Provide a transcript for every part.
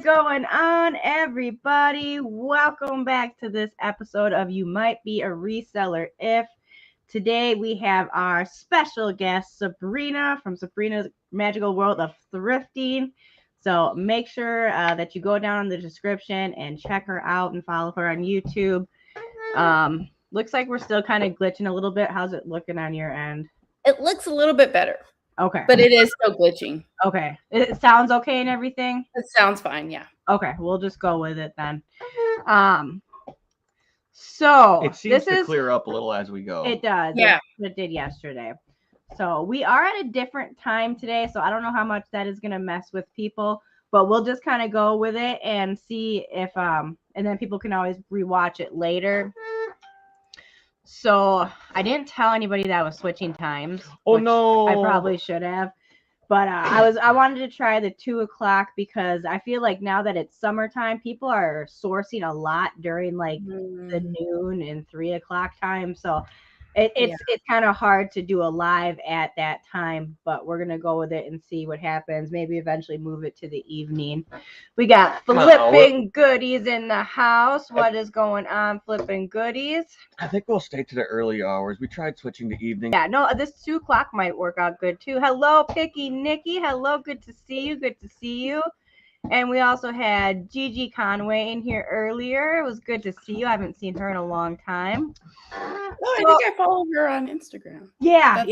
is going on, everybody? Welcome back to this episode of You Might Be a Reseller If. Today we have our special guest, Sabrina, from Sabrina's Magical World of Thrifting. So make sure that you go down in the description and check her out and follow her on YouTube. Looks like we're still kind of glitching a little bit. How's it looking on your end? It looks a little bit better. Okay. But it is still glitching. Okay. It sounds okay and everything? It sounds fine, yeah. Okay, we'll just go with it then. So it seems to clear up a little as we go. It does. Yeah. It did yesterday. So we are at a different time today, so I don't know how much that is going to mess with people, but we'll just kind of go with it and see if and then people can always rewatch it later. So I didn't tell anybody that I was switching times. Oh no. I probably should have. But I wanted to try the 2 o'clock because I feel like now that it's summertime, people are sourcing a lot during like the noon and 3 o'clock time. So it's kind of hard to do a live at that time, but we're gonna go with it and see what happens. Maybe eventually move it to the evening. We got flipping goodies in the house. What is going on, flipping goodies? I think we'll stay to the early hours. We tried switching to evening. Yeah, no, this 2 o'clock might work out good too. Hello, Picky Nikki. Hello, good to see you. Good to see you. And we also had Gigi Conway in here earlier. It was good to see you. I haven't seen her in a long time. I think I follow her on Instagram. Yeah.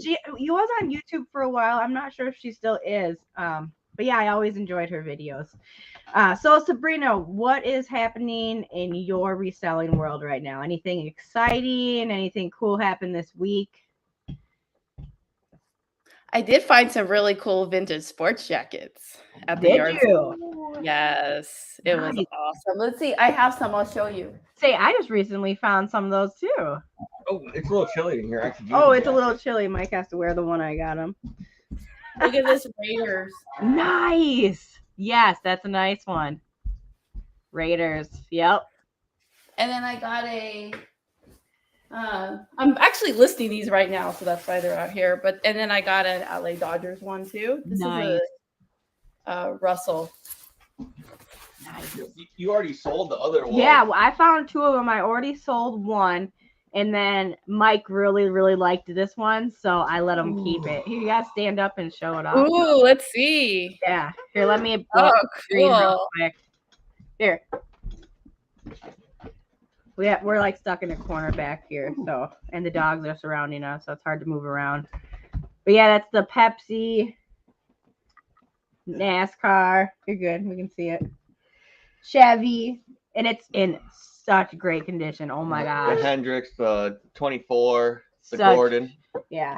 She was on YouTube for a while. I'm not sure if she still is. But yeah, I always enjoyed her videos. So Sabrina, what is happening in your reselling world right now? Anything exciting? Anything cool happened this week? I did find some really cool vintage sports jackets at the yard sale. Yes, it was awesome. Let's see. I have some. I'll show you. Say, I just recently found some of those too. Oh, it's a little chilly in here. Actually, it's a little chilly. Mike has to wear the one I got him. Look at this Raiders. Nice. Yes, that's a nice one. Raiders. Yep. And then I got a. I'm actually listing these right now, so that's why they're out here. And then I got an LA Dodgers one too. This is a Russell. Nice. You already sold the other one. Yeah, well, I found 2 of them. I already sold one, and then Mike really, really liked this one, so I let him keep it. You gotta stand up and show it off. Ooh, let's see. Yeah. Here, let me screen real quick. Here. We're like stuck in a corner back here, so and the dogs are surrounding us, so it's hard to move around. But yeah, that's the Pepsi NASCAR. You're good. We can see it. Chevy, and it's in such great condition. Oh my gosh. The Hendrix, the 24, the Gordon. Yeah.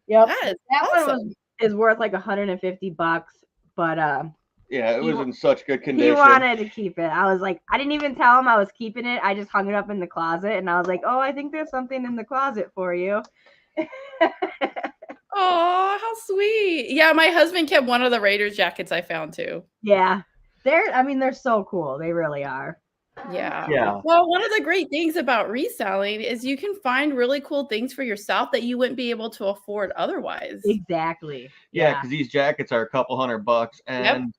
Yep. That awesome. One is worth like $150, but yeah, it was in such good condition. He wanted to keep it. I was like, I didn't even tell him I was keeping it. I just hung it up in the closet, and I was like, oh, I think there's something in the closet for you. Oh, how sweet. Yeah, my husband kept one of the Raiders jackets I found too. Yeah. They're so cool. They really are. Yeah. Well, one of the great things about reselling is you can find really cool things for yourself that you wouldn't be able to afford otherwise. Exactly. Yeah, because these jackets are a couple $100, and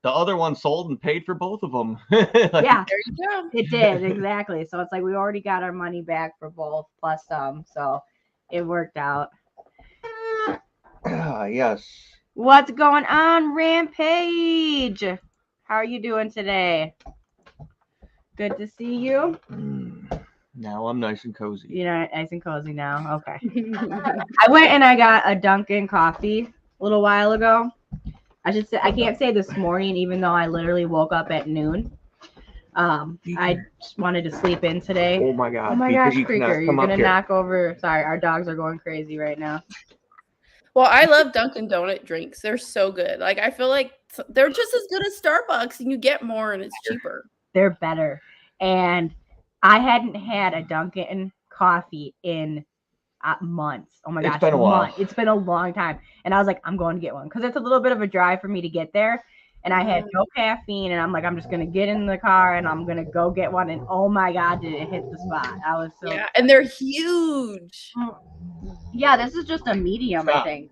the other one sold and paid for both of them. Yeah, there you go. It did, exactly. So it's like we already got our money back for both plus some. So it worked out. Yes. What's going on, Rampage? How are you doing today? Good to see you. Now I'm nice and cozy. You're nice and cozy now. Okay. I went and I got a Dunkin' coffee a little while ago. I can't say this morning, even though I literally woke up at noon. I just wanted to sleep in today. Oh my God. Oh my gosh, Creaker, you're going to knock over. Sorry, our dogs are going crazy right now. Well, I love Dunkin' Donut drinks. They're so good. Like, I feel like they're just as good as Starbucks, and you get more, and it's cheaper. They're better. And I hadn't had a Dunkin' coffee in months. Oh my gosh. It's been a while. It's been a long time. And I was like, I'm going to get one because it's a little bit of a drive for me to get there. And I had no caffeine, and I'm like, I'm just going to get in the car and I'm going to go get one. And oh my God, did it hit the spot. I was so and they're huge. Yeah, this is just a medium, I think.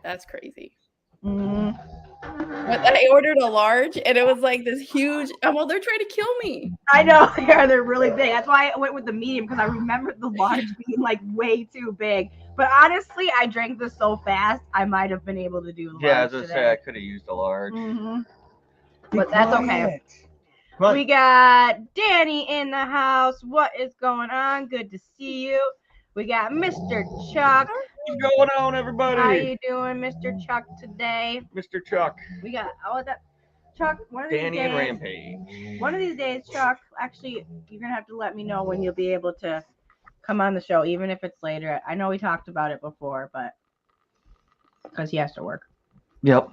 That's crazy. Mm-hmm. But I ordered a large, and it was like this huge. Well, they're trying to kill me. I know they're really big. That's why I went with the medium because I remembered the large being like way too big. But honestly, I drank this so fast, I might have been able to do the Yeah, large as I today. say, I could have used a large. But that's okay. We got Danny in the house. What is going on? Good to see you. We got Mr. Chuck. What's going on, everybody? How you doing, Mr. Chuck, today? Mr. Chuck. We got Chuck. One of these Danny days, and Rampage. One of these days, Chuck. Actually, you're gonna have to let me know when you'll be able to come on the show, even if it's later. I know we talked about it before, but because he has to work. Yep.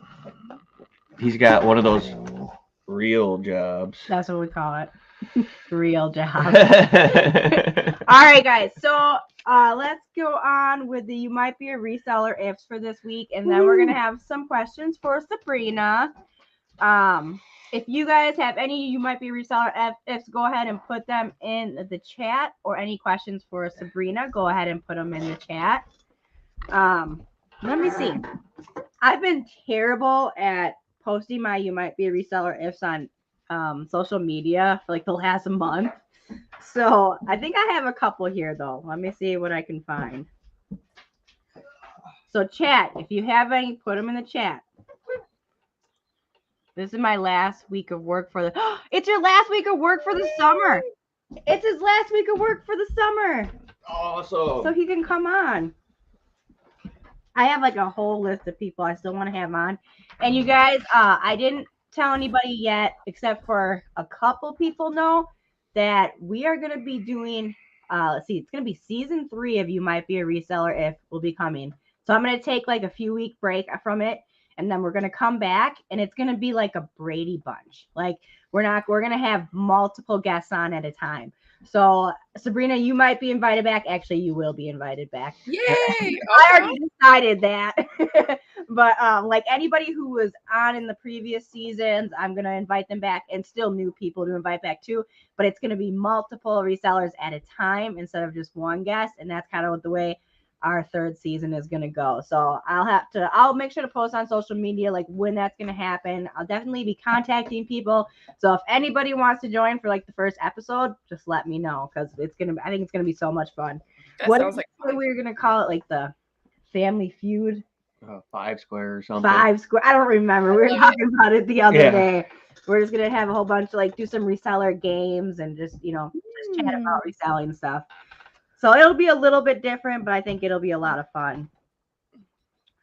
He's got one of those real jobs. That's what we call it. Real job. All right, guys. So let's go on with the You Might Be a Reseller Ifs for this week. And then we're going to have some questions for Sabrina. If you guys have any You Might Be a Reseller Ifs, go ahead and put them in the chat. Or any questions for Sabrina, go ahead and put them in the chat. Let me see. I've been terrible at posting my You Might Be a Reseller Ifs on social media for like the last month. So I think I have a couple here though. Let me see what I can find. So chat, if you have any, put them in the chat. This is my last week of work for the it's your last week of work for the summer. It's his last week of work for the summer. Awesome. So he can come on. I have like a whole list of people I still want to have on. And you guys, I didn't tell anybody yet, except for a couple people know that we are going to be doing, let's see, it's going to be season 3 of You Might Be a Reseller If will be coming. So I'm going to take like a few week break from it. And then we're going to come back and it's going to be like a Brady Bunch. Like we're going to have multiple guests on at a time. So Sabrina, you might be invited back. Actually, you will be invited back. Yay! I already decided that. But like anybody who was on in the previous seasons, I'm going to invite them back, and still new people to invite back too. But it's going to be multiple resellers at a time instead of just one guest. And that's kind of the way our 3rd season is going to go. So I'll make sure to post on social media like when that's going to happen. I'll definitely be contacting people. So if anybody wants to join for like the first episode, just let me know, because I think it's going to be so much fun. What sounds like we were going to call it, like the Family Feud? 5 Square or something. 5 Square. I don't remember. We were talking about it the other day. We're just going to have a whole bunch of like do some reseller games and just chat about reselling stuff. So it'll be a little bit different, but I think it'll be a lot of fun.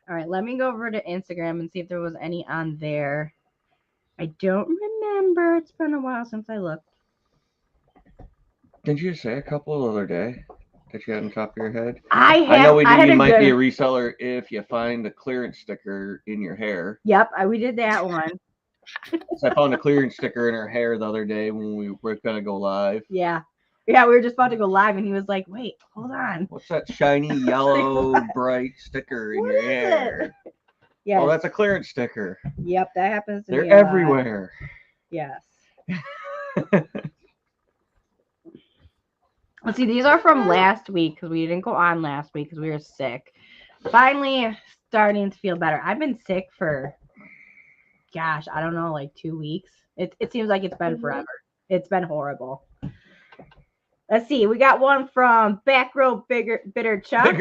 All right, let me go over to Instagram and see if there was any on there. I don't remember. It's been a while since I looked. Didn't you say a couple the other day that you had on top of your head? I know we did. You might be a reseller if you find a clearance sticker in your hair. Yep, we did that one. So I found a clearance sticker in her hair the other day when we were going to go live. Yeah. Yeah, we were just about to go live, and he was like, wait, hold on. What's that shiny yellow bright sticker in your hair? Yeah. Oh, that's a clearance sticker. Yep, that happens to me. They're everywhere. Yes. Let's see, these are from last week, because we didn't go on last week because we were sick. Finally starting to feel better. I've been sick for, gosh, I don't know, like 2 weeks. It seems like it's been forever. It's been horrible. Let's see. We got one from Back Row Bitter Chuck.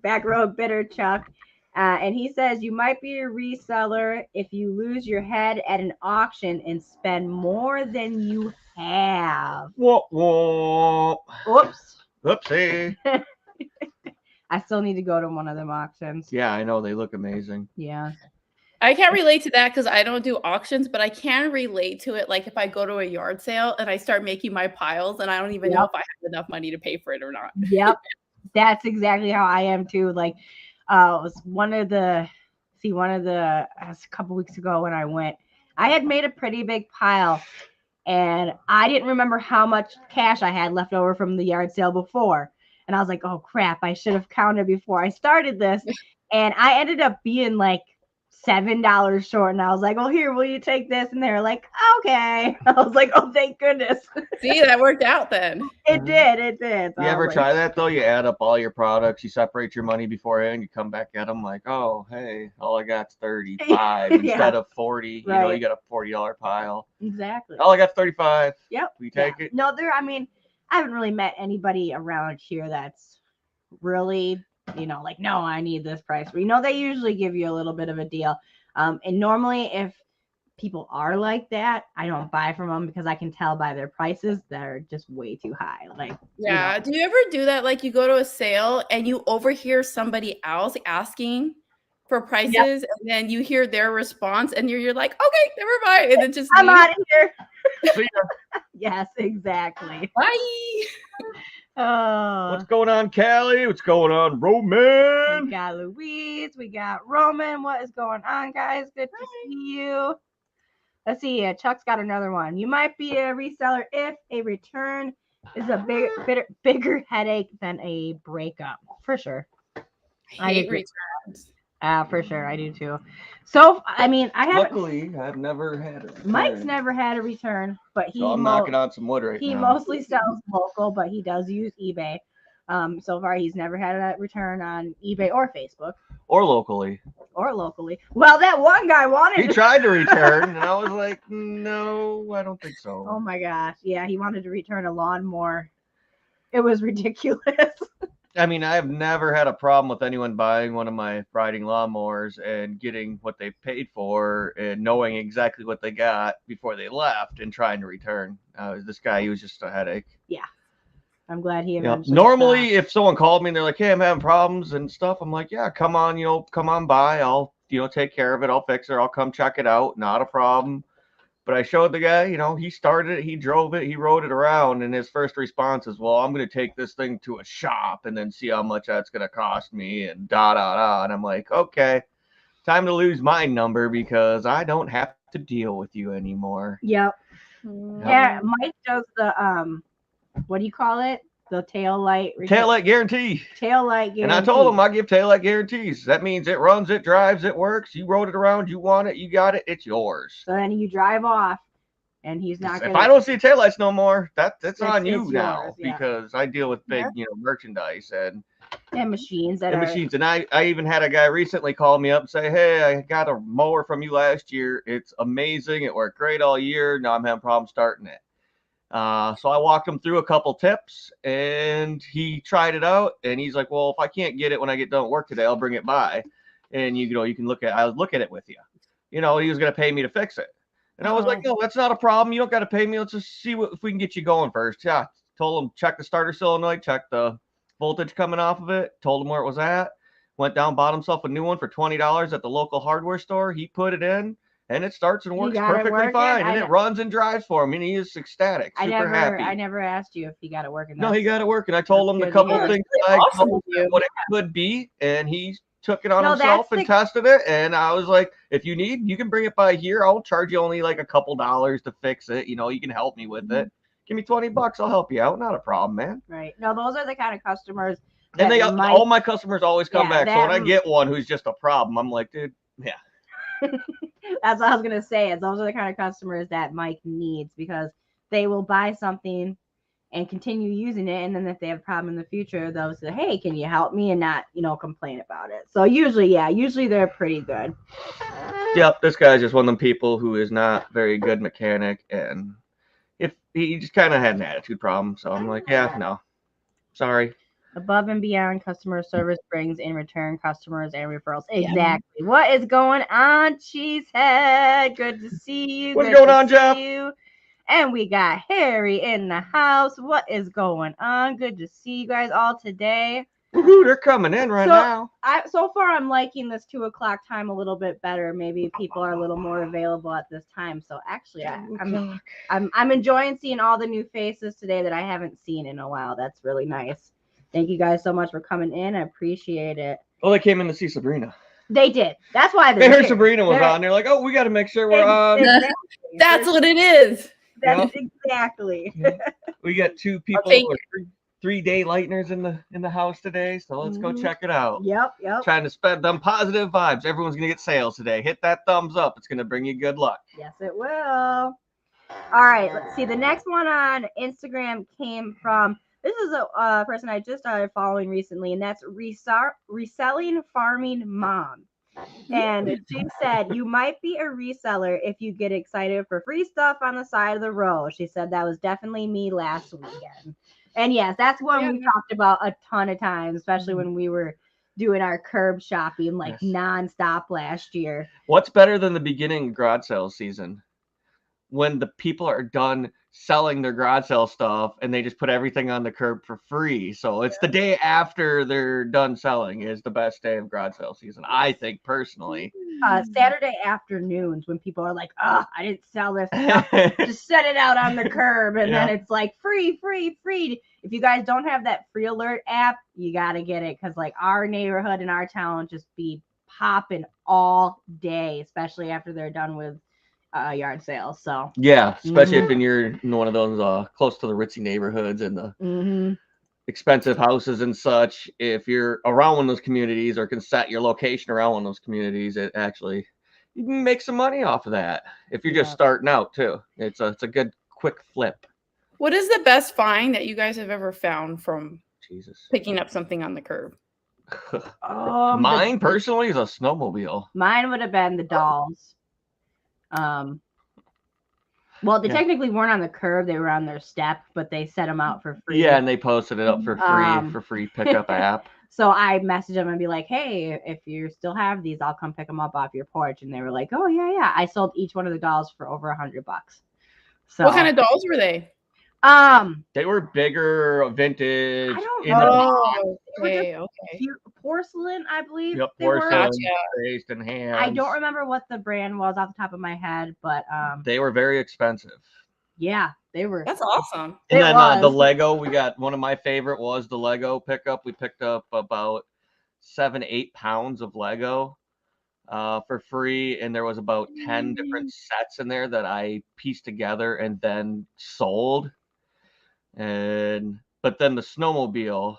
Back Row Bitter Chuck. And he says, you might be a reseller if you lose your head at an auction and spend more than you have. Whoop, whoop. Whoops. Whoopsie. I still need to go to one of them auctions. Yeah, I know. They look amazing. Yeah. I can't relate to that because I don't do auctions, but I can relate to it. Like if I go to a yard sale and I start making my piles and I don't even know if I have enough money to pay for it or not. Yep. That's exactly how I am too. Like it was a couple weeks ago when I went, I had made a pretty big pile and I didn't remember how much cash I had left over from the yard sale before. And I was like, oh crap, I should have counted before I started this. And I ended up being like $7 short, and I was like, "Oh, here, will you take this?" And they were like, "Okay." I was like, "Oh, thank goodness." See, that worked out then. It did. So You ever try that though? You add up all your products, you separate your money beforehand, you come back at them like, oh, hey, all I got's 35 instead of 40. Right. You got a $40 pile. Exactly. All I got 35. Yep. We take it. No, I mean, I haven't really met anybody around here that's really, like, no, I need this price. They usually give you a little bit of a deal. And normally if people are like that, I don't buy from them because I can tell by their prices they're just way too high. Like, yeah. Do you ever do that? Like you go to a sale and you overhear somebody else asking for prices, and then you hear their response, and you're like, okay, never mind, and then just I'm out of here. See ya. Yes, exactly. Bye. What's going on, Callie? What's going on, Roman? We got Louise. We got Roman. What is going on, guys? Good to see you. Let's see. Chuck's got another one. You might be a reseller if a return is a bigger headache than a breakup. For sure. I hate returns. For sure. I do too. So, I mean, Luckily, I've never had a return. Mike's never had a return, but I'm knocking on some wood right now. He mostly sells local, but he does use eBay. So far, he's never had a return on eBay or Facebook. Or locally. Well, that one guy wanted. He tried to return, and I was like, no, I don't think so. Oh my gosh. Yeah, he wanted to return a lawnmower. It was ridiculous. I mean, I've never had a problem with anyone buying one of my riding lawnmowers and getting what they paid for and knowing exactly what they got before they left and trying to return. This guy, he was just a headache. Yeah. I'm glad he eventually normally, if someone called me and they're like, hey, I'm having problems and stuff, I'm like, yeah, come on by. I'll, take care of it. I'll fix it. I'll come check it out. Not a problem. But I showed the guy, he started it, he drove it, he rode it around, and his first response is, well, I'm going to take this thing to a shop and then see how much that's going to cost me and And I'm like, okay, time to lose my number because I don't have to deal with you anymore. Yep. Yeah, Mike does the, what do you call it? The tail light guarantee. And I told him I give tail light guarantees. That means it runs, it drives, it works. You rode it around, you want it, you got it, it's yours. So then you drive off, and he's not going to. If I don't see tail lights no more, that's on you now yours, because I deal with big, merchandise and machines machines. And I even had a guy recently call me up and say, hey, I got a mower from you last year. It's amazing. It worked great all year. Now I'm having problems starting it. So I walked him through a couple tips and he tried it out and he's like, well, if I can't get it when I get done at work today, I'll bring it by and you can I'll look at it with you. He was going to pay me to fix it. And I was like, no, that's not a problem. You don't got to pay me. Let's just see if we can get you going first. Yeah. Told him, check the starter solenoid, check the voltage coming off of it, told him where it was at, went down, bought himself a new one for $20 at the local hardware store. He put it in. And it starts and works perfectly fine. And it runs and drives for him. And he is ecstatic, super happy. I never asked you if he got it working. No, he got it working. I told him a couple of things what it could be. And he took it on himself and tested it. And I was like, if you need, you can bring it by here. I'll charge you only like a couple dollars to fix it. You can help me with it. Give me $20. I'll help you out. Not a problem, man. Right. No, those are the kind of customers. And all my customers always come back. So when I get one who's just a problem, I'm like, dude, yeah. That's what I was going to say. Is those are the kind of customers that Mike needs because they will buy something and continue using it. And then if they have a problem in the future, they'll say, hey, can you help me? And not, complain about it. So usually they're pretty good. Yep. This guy's just one of them people who is not very good mechanic. And if he just kind of had an attitude problem. So I'm like, yeah, no, sorry. Above and beyond customer service brings in return customers and referrals. Exactly. Yeah. What is going on, Cheesehead? Good to see you. What's going on, Jeff? And we got Harry in the house. What is going on? Good to see you guys all today. Woohoo, they're coming in now. So far, I'm liking this 2:00 time a little bit better. Maybe people are a little more available at this time. So actually, I'm enjoying seeing all the new faces today that I haven't seen in a while. That's really nice. Thank you guys so much for coming in. I appreciate it. Oh, they came in to see Sabrina. They did. That's why they heard Sabrina was on. They're like, oh, we got to make sure we're on. That's what it is. That's exactly. We got two people, 3-day lighteners in the house today, so let's go check it out. Yep. Trying to spread them positive vibes. Everyone's gonna get sales today. Hit that thumbs up. It's gonna bring you good luck. Yes, it will. All right, let's see. The next one on Instagram came from, this is a person I just started following recently, and that's Reselling Farming Mom. And she said, you might be a reseller if you get excited for free stuff on the side of the road. She said that was definitely me last weekend. And yes, that's one we talked about a ton of times, especially when we were doing our curb shopping like nonstop last year. What's better than the beginning of garage sale season? When the people are done selling their garage sale stuff and they just put everything on the curb for free. So it's the day after they're done selling is the best day of garage sale season, I think, personally. Saturday afternoons when people are like, oh, I didn't sell this stuff. Just set it out on the curb. And then it's like free. If you guys don't have that free alert app, you got to get it. Because like our neighborhood and our town just be popping all day, especially after they're done with yard sales. So yeah, especially if you're in one of those close to the ritzy neighborhoods and the expensive houses and such. If you're around one of those communities or can set your location around one of those communities, it actually, you can make some money off of that. If you're just starting out too, it's a good quick flip. What is the best find that you guys have ever found from picking up something on the curb? Mine personally is a snowmobile. Mine would have been the dolls. Well, they technically weren't on the curb; they were on their step, but they set them out for free. Yeah, and they posted it up for free pickup app. So I messaged them and be like, "Hey, if you still have these, I'll come pick them up off your porch." And they were like, "Oh yeah." I sold each one of the dolls for over $100. So what kind of dolls were they? They were bigger, vintage. I don't know. Okay. Porcelain, I believe. Yep, porcelain, based in hands. I don't remember what the brand was off the top of my head, but they were very expensive. Yeah, they were. That's awesome. And then the Lego, we got one of my favorite was the Lego pickup. We picked up about 7-8 pounds of Lego for free, and there was about 10 different sets in there that I pieced together and then sold. But then the snowmobile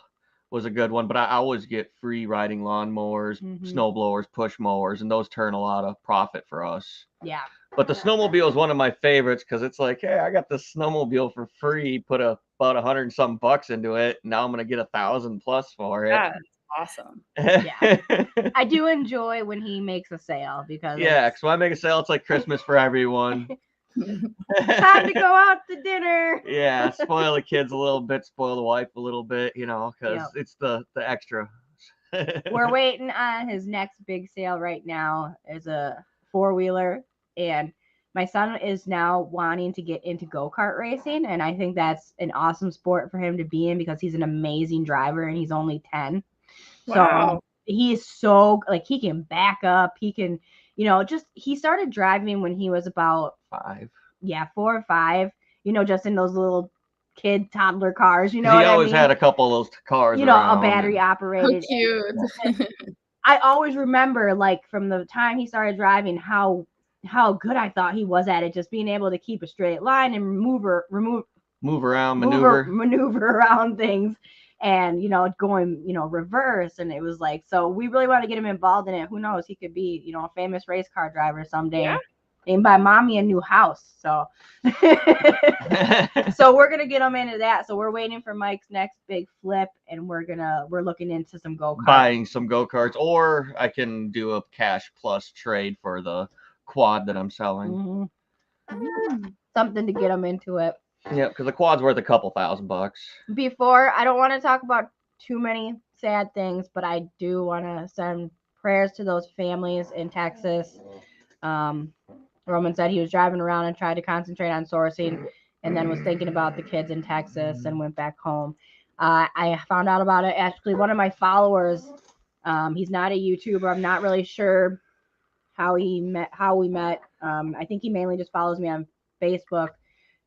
was a good one, but I always get free riding lawnmowers, snow blowers, push mowers, and those turn a lot of profit for us. Yeah. But the snowmobile is one of my favorites because it's like, hey, I got this snowmobile for free, put about $100 and some bucks into it. Now I'm gonna get $1,000 plus for it. That's awesome. Yeah. I do enjoy when he makes a sale because because when I make a sale, it's like Christmas for everyone. Time to go out to dinner. Yeah, spoil the kids a little bit, spoil the wife a little bit, because it's the extra. We're waiting on his next big sale right now. Is a 4-wheeler, and my son is now wanting to get into go-kart racing, and I think that's an awesome sport for him to be in because he's an amazing driver and he's only 10. Wow. So he's so he can back up, he can he started driving when he was about 5. Yeah, 4 or 5, just in those little kid toddler cars, he always had a couple of those cars a battery operated. How cute. I always remember from the time he started driving how good I thought he was at it, just being able to keep a straight line and maneuver around things and going reverse, and it was so we really want to get him involved in it. Who knows, he could be a famous race car driver someday and buy mommy a new house. So so we're gonna get him into that. So we're waiting for Mike's next big flip, and we're looking into some go-karts, buying some go-karts, or I can do a cash plus trade for the quad that I'm selling. Something to get him into it. Yeah, because the quad's worth a couple $1,000. Before, I don't want to talk about too many sad things, but I do want to send prayers to those families in Texas. Roman said he was driving around and tried to concentrate on sourcing and then was thinking about the kids in Texas and went back home. I found out about it. Actually, one of my followers, he's not a YouTuber. I'm not really sure how we met. I think he mainly just follows me on Facebook.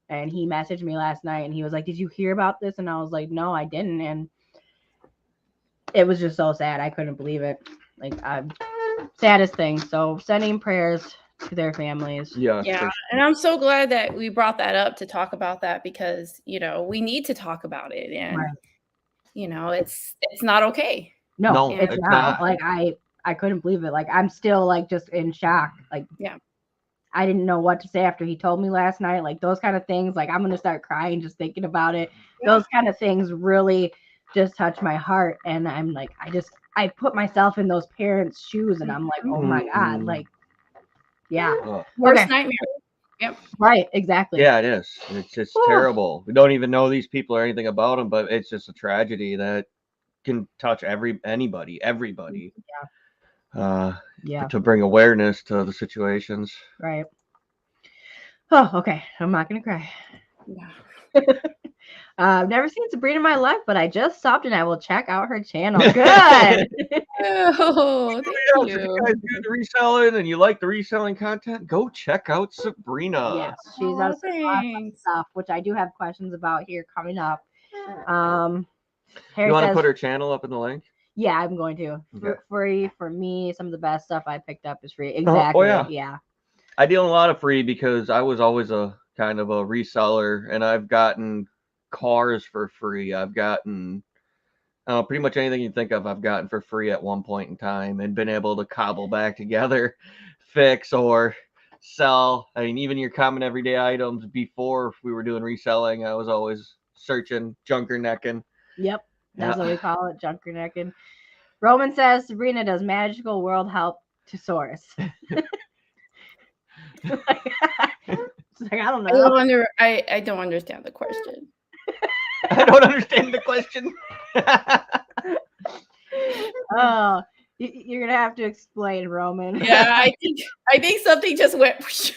And he messaged me last night and he was like, did you hear about this? And I was like, no, I didn't. And it was just so sad. I couldn't believe it. Saddest thing. So sending prayers to their families. Yeah. And I'm so glad that we brought that up to talk about that because, we need to talk about it. And it's not okay. No, No, it's it's not. not. Like I couldn't believe it. Like I'm still like just in shock. Like I didn't know what to say after he told me last night. Like those kind of things. Like I'm gonna start crying just thinking about it. Those kind of things really just touch my heart. And I'm like, I put myself in those parents' shoes, and I'm like, oh my God, like, yeah, Worst nightmare. Yep. Right, exactly. Yeah, it is. It's just terrible. We don't even know these people or anything about them, but it's just a tragedy that can touch everybody. To bring awareness to the situations. Right. Oh, okay. I'm not gonna cry. Yeah. I've never seen Sabrina in my life, but I just stopped and I will check out her channel. Good. Oh, thank you. If you guys do the reselling and you like the reselling content, go check out Sabrina. Yes, she's done some awesome stuff, which I do have questions about here coming up. You want to put her channel up in the link? Yeah, I'm going to. Okay. Free for me. Some of the best stuff I picked up is free. Exactly. Yeah. I deal in a lot of free because I was always a kind of a reseller, and I've gotten cars for free. I've gotten pretty much anything you think of, I've gotten for free at one point in time and been able to cobble back together, fix, or sell. I mean, even your common everyday items before we were doing reselling, I was always searching, junker necking. Yep. That's what we call it, junker necking. Roman says Sabrina does magical world help to source. I don't know. I don't understand the question. I don't understand the question. Oh, you're gonna have to explain, Roman. Yeah, I think something just went.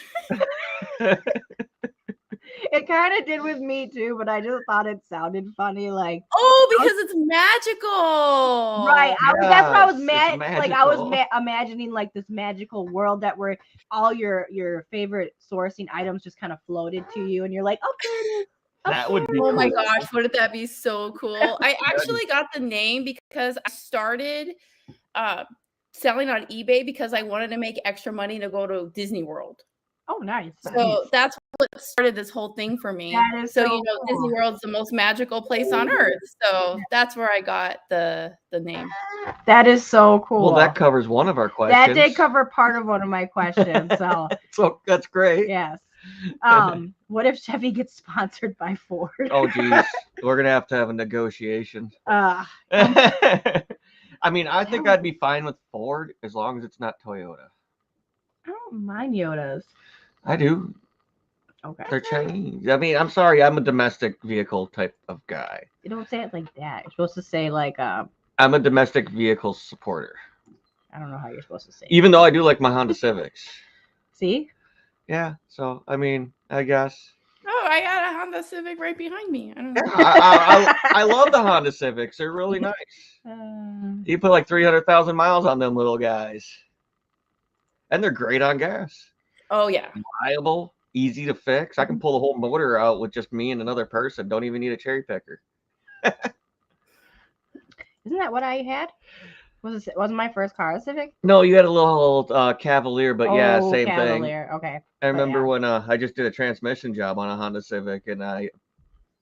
It kind of did with me too, but I just thought it sounded funny. Like, because it's magical, right? That's what I was mad. Like, I was imagining like this magical world that where all your favorite sourcing items just kind of floated to you, and you're like, okay. That would be cool. My cool. gosh, wouldn't that be so cool? I actually got the name because I started selling on eBay because I wanted to make extra money to go to Disney World. Oh, nice. So that's what started this whole thing for me. So cool. Disney World's the most magical place on earth. So that's where I got the name. That is so cool. Well, that covers one of our questions. That did cover part of one of my questions. So that's great. Yes. What if Chevy gets sponsored by Ford? Oh, geez. We're going to have a negotiation. I mean, I think I'd be fine with Ford as long as it's not Toyota. I don't mind Yodas. I do. Okay. They're Chinese. I mean, I'm sorry. I'm a domestic vehicle type of guy. You don't say it like that. You're supposed to say like I'm a domestic vehicle supporter. I don't know how you're supposed to say it. Even though I do like my Honda Civics. See? Yeah. So, I mean, I guess. Oh, I got a Honda Civic right behind me. I don't know. I love the Honda Civics. They're really nice. You put like 300,000 miles on them little guys. And they're great on gas. Oh, yeah. Reliable, easy to fix. I can pull the whole motor out with just me and another person. Don't even need a cherry picker. Isn't that what I had? Wasn't my first car a Civic? No, you had a little Cavalier, but yeah, same Cavalier. thing. Okay. I remember when I just did a transmission job on a Honda Civic, and I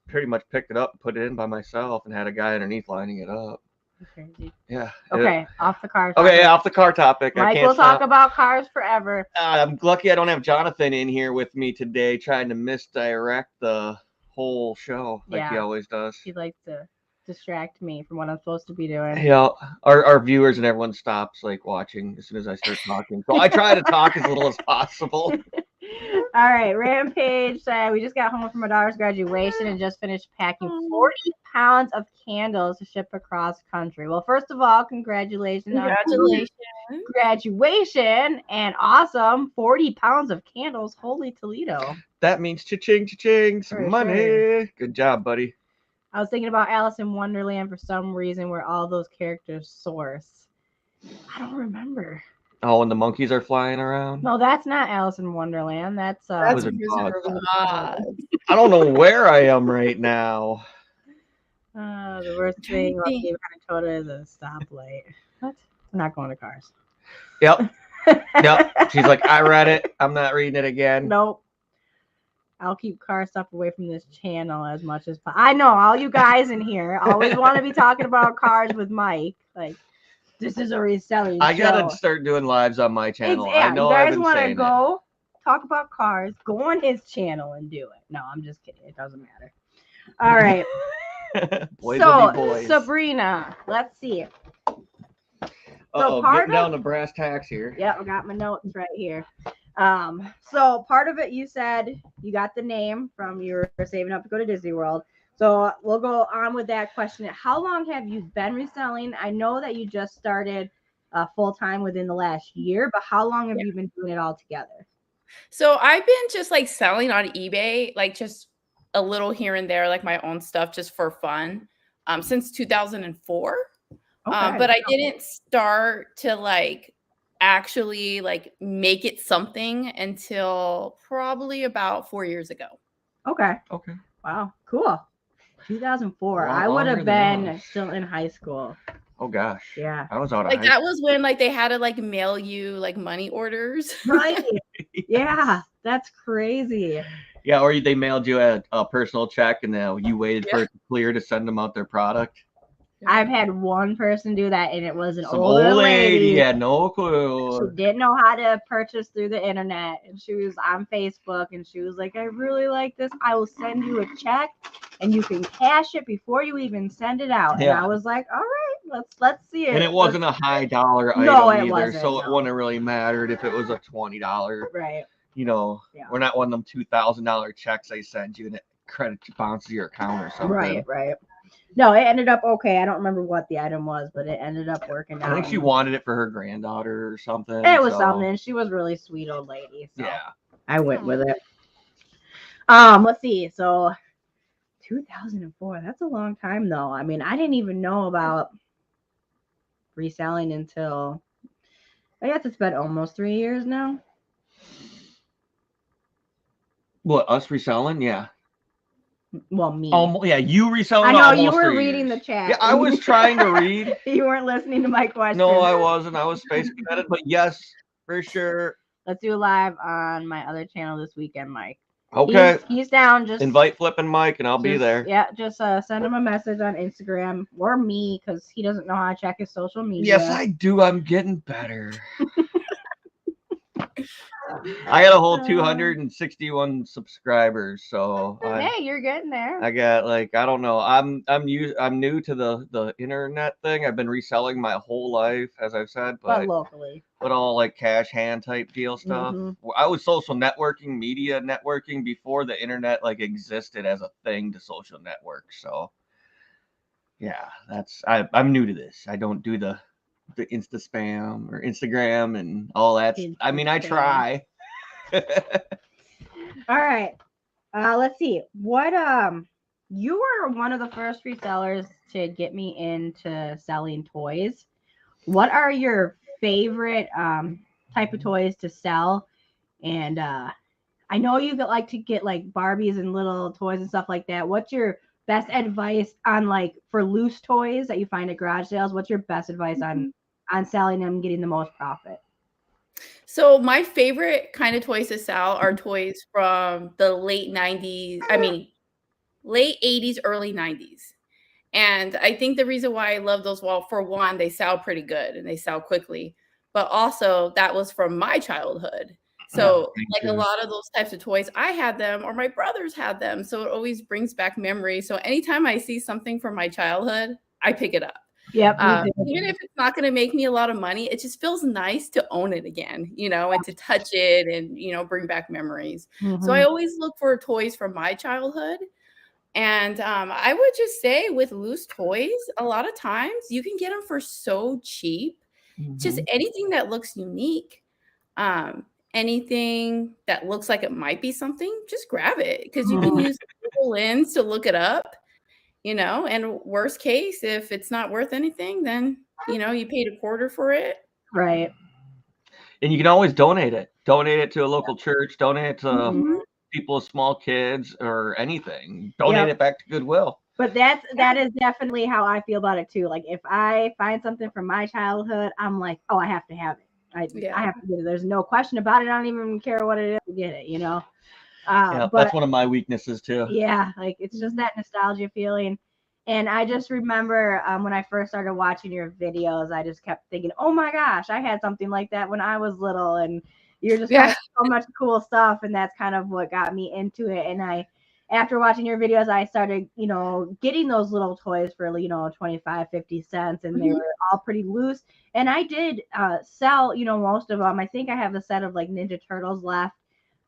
pretty much picked it up and put it in by myself and had a guy underneath lining it up. Crazy. Yeah. Okay, off the car topic. Okay, off the car topic. Mike will talk about cars forever. I'm lucky I don't have Jonathan in here with me today trying to misdirect the whole show like he always does. He likes to distract me from what I'm supposed to be doing. Yeah, our viewers and everyone stops like watching as soon as I start talking. So I try to talk as little as possible. All right, Rampage said we just got home from my daughter's graduation and just finished packing 40 pounds of candles to ship across country. Well, first of all, congratulations. On graduation and awesome 40 pounds of candles. Holy Toledo. That means cha-ching, cha-ching, some money. Sure. Good job, buddy. I was thinking about Alice in Wonderland for some reason where all those characters source. I don't remember. Oh, and the monkeys are flying around? No, that's not Alice in Wonderland. That's Wizard of Oz. I don't know where I am right now. The worst thing about Minnesota is a stoplight. What? I'm not going to Cars. Yep. Yep. She's like, I read it. I'm not reading it again. Nope. I'll keep car stuff away from this channel as much as I know all you guys in here always want to be talking about cars with Mike. Like, this is a reselling I show. gotta start doing lives on my channel. Yeah, I know you I've guys been want to saying go talk about cars, go on his channel and do it. No, I'm just kidding. It doesn't matter. All right. Boys will be boys. Sabrina, let's see. So getting down to brass tacks here. Yeah, I got my notes right here. So part of it, you said you got the name from you were saving up to go to Disney World. So we'll go on with that question. How long have you been reselling? I know that you just started full time within the last year, but how long have you been doing it all together? So I've been just like selling on eBay, like just a little here and there, like my own stuff just for fun, since 2004. But I didn't start to like actually like make it something until probably about 4 years ago. Okay. Wow. Cool. 2004. I would have been still in high school. Oh gosh. Yeah. I was out of like that was when like they had to like mail you like money orders. Right. Yeah. That's crazy. Yeah, or they mailed you a personal check and then you waited for it to clear to send them out their product. I've had one person do that, and it was an Some older old lady. lady. Had no clue. She didn't know how to purchase through the internet, and she was on Facebook, and she was like, I really like this. I will send you a check, and you can cash it before you even send it out. Yeah. And I was like, all right, let's see it. And it wasn't a high dollar item either, wasn't, so it wouldn't have really mattered if it was a $20. Right. You know, we're not one of them $2,000 checks they send you and it credit bounces your account or something. Right. No, it ended up okay. I don't remember what the item was, but it ended up working out. I think she wanted it for her granddaughter or something. It was something. She was a really sweet old lady. So yeah. I went with it. Let's see. So 2004, that's a long time though. I mean, I didn't even know about reselling until I guess it's been almost 3 years now. What, us reselling? Yeah. Well, me. Yeah, you reselling. I know you were reading the chat. Yeah, I was trying to read. You weren't listening to my question. No, I wasn't. I was space cadet, but yes, for sure. Let's do a live on my other channel this weekend, Mike. Okay. He's down. Just invite Flippin' Mike and I'll be there. Yeah, just send him a message on Instagram or me because he doesn't know how to check his social media. Yes, I do. I'm getting better. I got a whole 261 subscribers, so hey, you're getting there. I got like I don't know. I'm new to the internet thing. I've been reselling my whole life, as I've said, but locally, but all like cash hand type deal stuff. Mm-hmm. I was social networking, media networking before the internet like existed as a thing to social network. So yeah, I'm new to this. I don't do the Insta spam or Instagram and all that. I mean, I try. All right. Let's see. What you were one of the first resellers to get me into selling toys. What are your favorite type of toys to sell? And I know you like to get like Barbies and little toys and stuff like that. What's your best advice on like for loose toys that you find at garage sales? What's your best advice on selling them and getting the most profit? So my favorite kind of toys to sell are toys from the late 90s. I mean, late 80s, early 90s. And I think the reason why I love those, well, for one, they sell pretty good and they sell quickly, but also that was from my childhood. So like a lot of those types of toys, I had them or my brothers had them. So it always brings back memories. So anytime I see something from my childhood, I pick it up. Yep. Even if it's not going to make me a lot of money, it just feels nice to own it again, you know, and to touch it and, you know, bring back memories. Mm-hmm. So I always look for toys from my childhood. And I would just say with loose toys, a lot of times you can get them for so cheap. Mm-hmm. Just anything that looks unique, anything that looks like it might be something, just grab it because you can use Google Lens to look it up. You know, and worst case, if it's not worth anything, then, you know, you paid a quarter for it. Right. And you can always donate it. Donate it to a local church. Donate it to people with small kids or anything. Donate it back to Goodwill. But that is definitely how I feel about it too. Like if I find something from my childhood, I'm like, oh, I have to have it. I have to get it. There's no question about it. I don't even care what it is to get it, you know. Yeah, But that's one of my weaknesses too. yeah, like it's just that nostalgia feeling. And I just remember when I first started watching your videos, I just kept thinking, oh my gosh, I had something like that when I was little. And you're just Yeah. kind of so much cool stuff. And that's kind of what got me into it. And after watching your videos, I started, getting those little toys for, 25, 50 cents. And they were all pretty loose. And I did sell, most of them. I think I have a set of like Ninja Turtles left,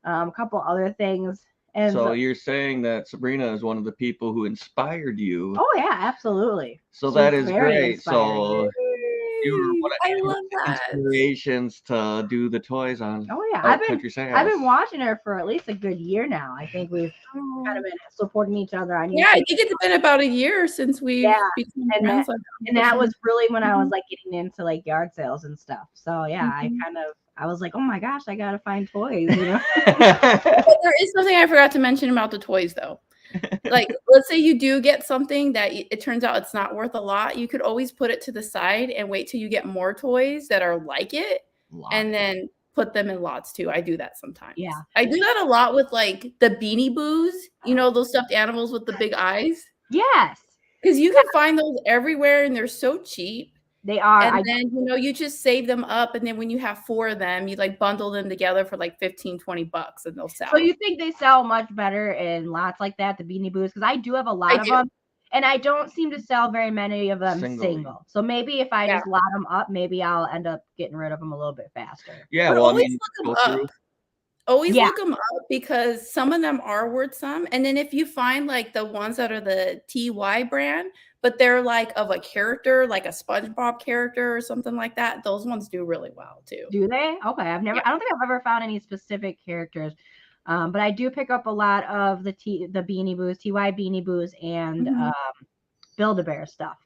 a couple other things. And so you're saying that Sabrina is one of the people who inspired you. Oh yeah, absolutely. So She's that is very great. inspiring. So you were one I of love the that. inspirations to do the toys on Oh yeah, Country Sales. I've been watching her for at least a good year now. I think we've kind of been supporting each other on YouTube. Yeah, I think it's been about a year since we've become friends. And that was really when I was like getting into like yard sales and stuff. So yeah, I was like, oh my gosh, I gotta find toys, But there is something I forgot to mention about the toys though. Like, let's say you do get something that it turns out it's not worth a lot. You could always put it to the side and wait till you get more toys that are like it, and then put them in lots too. I do that sometimes. Yeah, I do that a lot with like the Beanie Boos. Those stuffed animals with the big eyes. Yes, because you can find those everywhere, and they're so cheap. They are. And then, you just save them up. And then when you have 4 of them, you like bundle them together for like $15, $20 and they'll sell. So you think they sell much better in lots like that, the Beanie Boos? Because I do have a lot of them. And I don't seem to sell very many of them single. So maybe if I just lot them up, maybe I'll end up getting rid of them a little bit faster. Yeah, well, always look them up. Always look them up because some of them are worth some. And then if you find like the ones that are the TY brand, but they're like of a character, like a SpongeBob character or something like that, those ones do really well too. Do they? Okay. I don't think I've ever found any specific characters. But I do pick up a lot of the Beanie Boos, TY Beanie Boos, and Build-A-Bear stuff.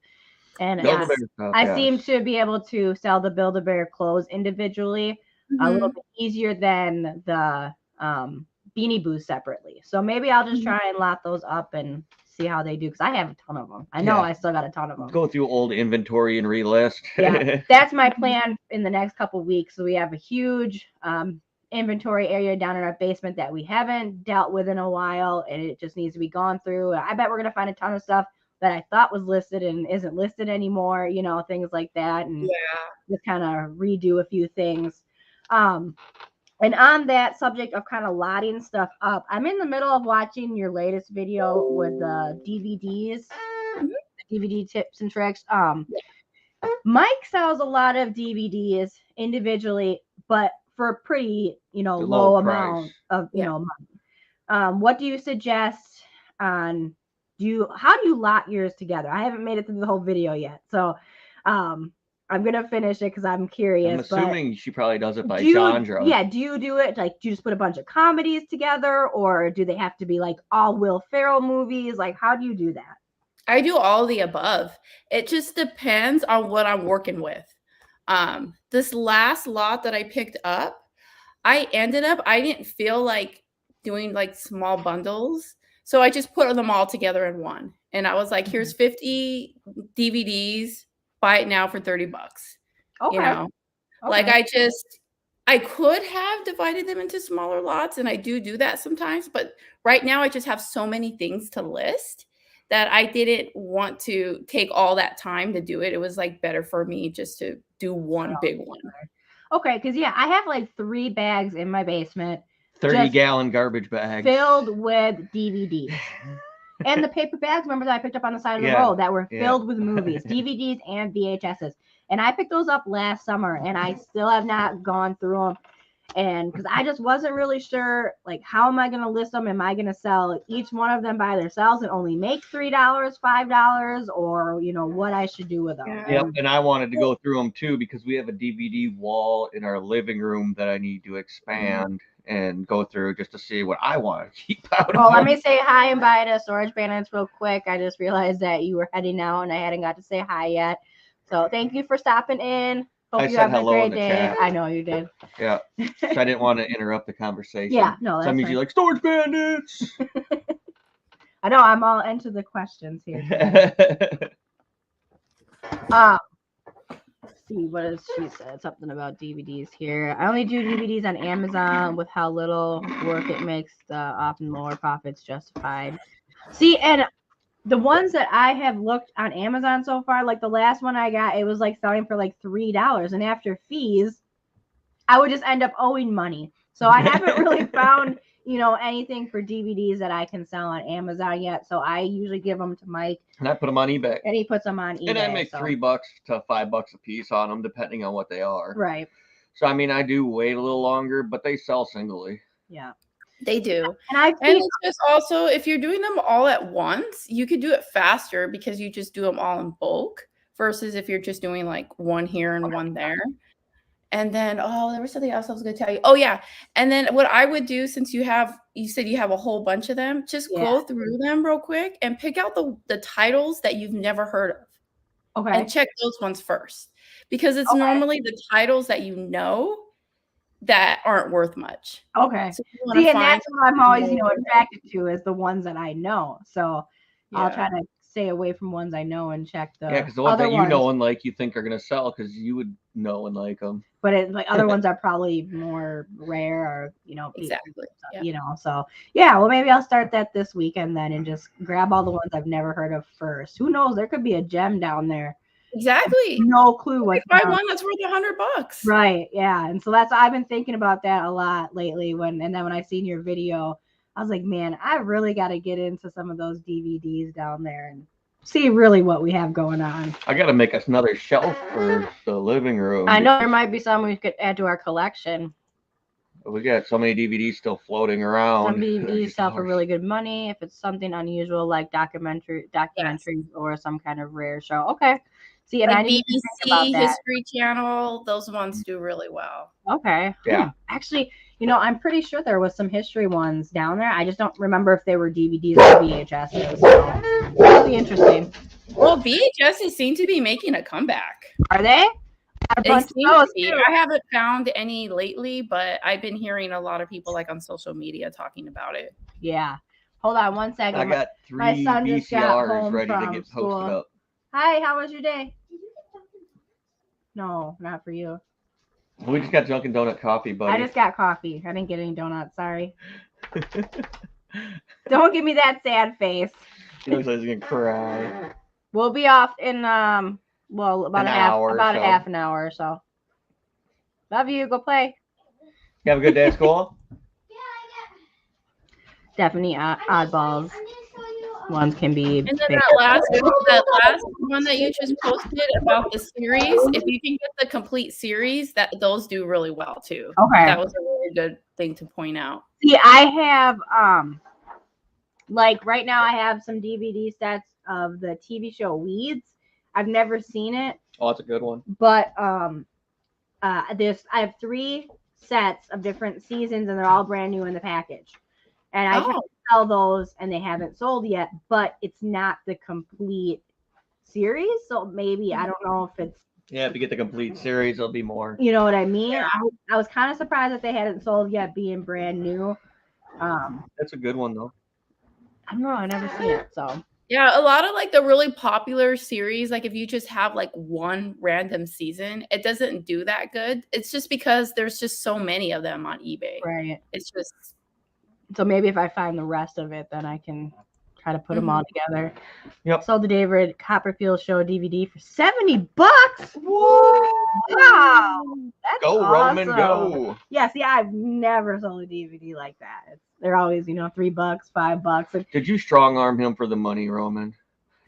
And I seem to be able to sell the Build-A-Bear clothes individually a little bit easier than the Beanie Boos separately. So maybe I'll just try and lot those up and see how they do, because I have a ton of them. I know I still got a ton of them. Go through old inventory and relist. Yeah, that's my plan in the next couple of weeks. So we have a huge inventory area down in our basement that we haven't dealt with in a while, and it just needs to be gone through. I bet we're gonna find a ton of stuff that I thought was listed and isn't listed anymore, things like that, and just kind of redo a few things. And on that subject of kind of lotting stuff up, I'm in the middle of watching your latest video with the DVDs, the DVD tips and tricks. Mike sells a lot of DVDs individually, but for a pretty, low amount of, money. What do you suggest on how do you lot yours together? I haven't made it through the whole video yet. So, I'm going to finish it because I'm curious. I'm assuming she probably does it by genre. Yeah. Do you do it like, do you just put a bunch of comedies together, or do they have to be like all Will Ferrell movies? Like, how do you do that? I do all the above. It just depends on what I'm working with. This last lot that I picked up, I didn't feel like doing like small bundles. So I just put them all together in one. And I was like, here's 50 DVDs. Buy it now for $30. Okay. Like I could have divided them into smaller lots, and I do that sometimes. But right now I just have so many things to list that I didn't want to take all that time to do it. It was like better for me just to do one big one. Okay, because I have like 3 bags in my basement. 30-gallon garbage bags. Filled with DVDs. And the paper bags, remember that I picked up on the side of the road that were filled with movies, DVDs and VHSs. And I picked those up last summer, and I still have not gone through them. And because I just wasn't really sure, like, how am I going to list them? Am I going to sell each one of them by themselves and only make $3, $5, or, what I should do with them? Yep, and I wanted to go through them too, because we have a DVD wall in our living room that I need to expand and go through just to see what I want to keep out of them. Let me say hi and bye to Storage Bandits real quick. I just realized that you were heading out and I hadn't got to say hi yet. So thank you for stopping in. Hope you have a great day. Chat. I know you did. Yeah. So I didn't want to interrupt the conversation. Yeah, no, that's Some of you like Storage Bandits. I know, I'm all into the questions here. see, what does she said? Something about DVDs here. I only do DVDs on Amazon with how little work it makes the often lower profits justified. See, and the ones that I have looked on Amazon so far, like the last one I got, it was like selling for like $3. And after fees, I would just end up owing money. So I haven't really found, anything for DVDs that I can sell on Amazon yet. So I usually give them to Mike. And I put them on eBay. And he puts them on eBay. And I make $3 to $5 a piece on them, depending on what they are. Right. So, I mean, I do wait a little longer, but they sell singly. Yeah. They do. And it's just also, if you're doing them all at once, you could do it faster because you just do them all in bulk versus if you're just doing like one here and one there. And then, there was something else I was going to tell you. Oh, yeah. And then what I would do, since you said you have a whole bunch of them, just go through them real quick and pick out the titles that you've never heard of. Okay. And check those ones first. Because it's normally the titles that you know that aren't worth much. Okay. So see, and that's what I'm always, attracted to is the ones that I know. So I'll try to stay away from ones I know and check the because the ones that you know and like you think are going to sell because you would know and like them. But other ones are probably more rare or, exactly. So well, maybe I'll start that this weekend then and just grab all the ones I've never heard of first. Who knows? There could be a gem down there. Exactly. No clue what's buy one that's worth $100. Right. Yeah. And so I've been thinking about that a lot lately and then when I seen your video, I was like, man, I really got to get into some of those DVDs down there and see really what we have going on. I got to make us another shelf for the living room. I know there might be some we could add to our collection. We got so many DVDs still floating around. Some DVDs sell for really good money if it's something unusual like documentaries or some kind of rare show. Okay. See, and like I BBC History Channel, those ones do really well. Okay. Yeah. Actually, I'm pretty sure there was some history ones down there. I just don't remember if they were DVDs or VHSs. So that'll be interesting. Well, VHSs seem to be making a comeback. Are they? They seem to be. I haven't found any lately, but I've been hearing a lot of people like on social media talking about it. Yeah. Hold on one second. I got 3 my son just got VCRs home ready to from get school. posted up. Hi, how was your day? No, not for you. We just got Dunkin' Donut coffee, buddy. I just got coffee. I didn't get any donuts. Sorry. Don't give me that sad face. He looks like he's gonna cry. We'll be off in about half an hour or so. Love you. Go play. You have a good day at school? Definitely oddballs. Ones can be. And then that last one that you just posted about the series, if you can get the complete series, those do really well too. Okay. That was a really good thing to point out. See, I have like right now I have some DVD sets of the TV show Weeds. I've never seen it. Oh, that's a good one. But I have 3 sets of different seasons and they're all brand new in the package. And I try to sell those and they haven't sold yet, but it's not the complete series. So maybe, I don't know if it's. Yeah, if you get the complete series, there'll be more. You know what I mean? Yeah. I was kind of surprised that they hadn't sold yet being brand new. That's a good one though. I don't know. I never seen it. So. Yeah, a lot of like the really popular series, like if you just have like one random season, it doesn't do that good. It's just because there's just so many of them on eBay. Right. It's just. So maybe if I find the rest of it, then I can try to put them all together. Yep. Sold the David Copperfield Show DVD for $70. Whoa! Wow, that's go awesome. Roman, go! Yeah, see, I've never sold a DVD like that. They're always, $3, $5. Did you strong arm him for the money, Roman?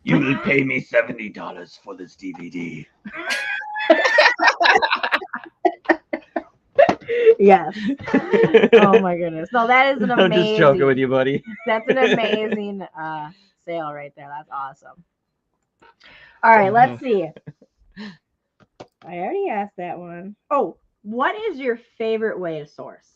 You will pay me $70 for this DVD. Yes. Oh my goodness. So that is an amazing. I'm just joking with you, buddy. That's an amazing sale right there. That's awesome. All right, let's see. I already asked that one. Oh, what is your favorite way to source?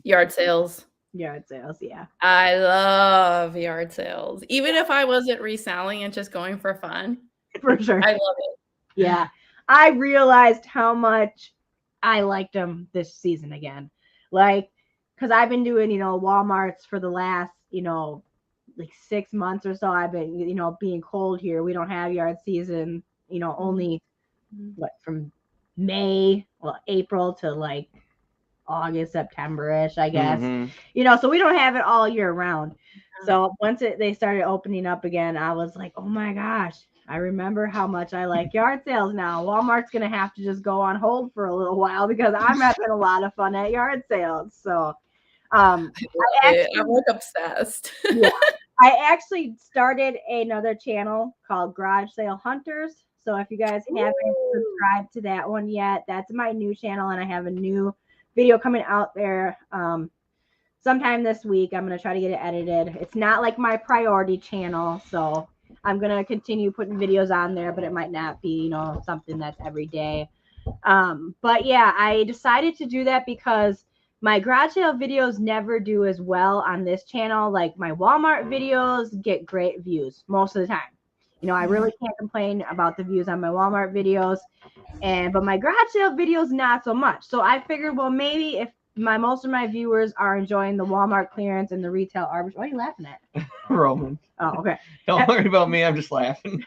Yard sales. Yard sales, yeah. I love yard sales. Even if I wasn't reselling and just going for fun. For sure. I love it. Yeah. I realized how much I liked them this season again. Like, because I've been doing, Walmarts for the last, like 6 months or so. I've been, being cold here. We don't have yard season, only from April to like August, September-ish, I guess. So we don't have it all year round. So once they started opening up again, I was like, oh my gosh, I remember how much I like yard sales now. Walmart's going to have to just go on hold for a little while because I'm having a lot of fun at yard sales. So I'm like obsessed. Yeah, I actually started another channel called Garage Sale Hunters. So if you guys haven't subscribed to that one yet, that's my new channel, and I have a new video coming out there sometime this week. I'm going to try to get it edited. It's not like my priority channel, so I'm going to continue putting videos on there, but it might not be, something that's every day. But yeah, I decided to do that because my garage sale videos never do as well on this channel. Like my Walmart videos get great views most of the time. I really can't complain about the views on my Walmart videos, but my garage sale videos not so much. So I figured, well, maybe if most of my viewers are enjoying the Walmart clearance and the retail arbitrage. What are you laughing at? Roman. Oh, okay. Don't worry about me. I'm just laughing.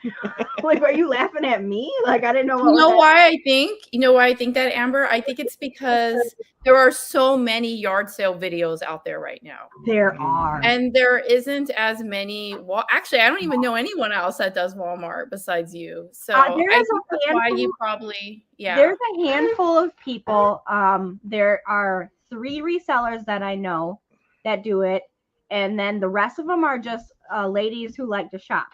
Like, are you laughing at me? Like, I didn't know. You know why I think that, Amber? I think it's because there are so many yard sale videos out there right now. There are. And there isn't as many. Actually, I don't even know anyone else that does Walmart besides you. So I think that's why you probably, There's a handful of people. There are 3 resellers that I know that do it. And then the rest of them are just ladies who like to shop.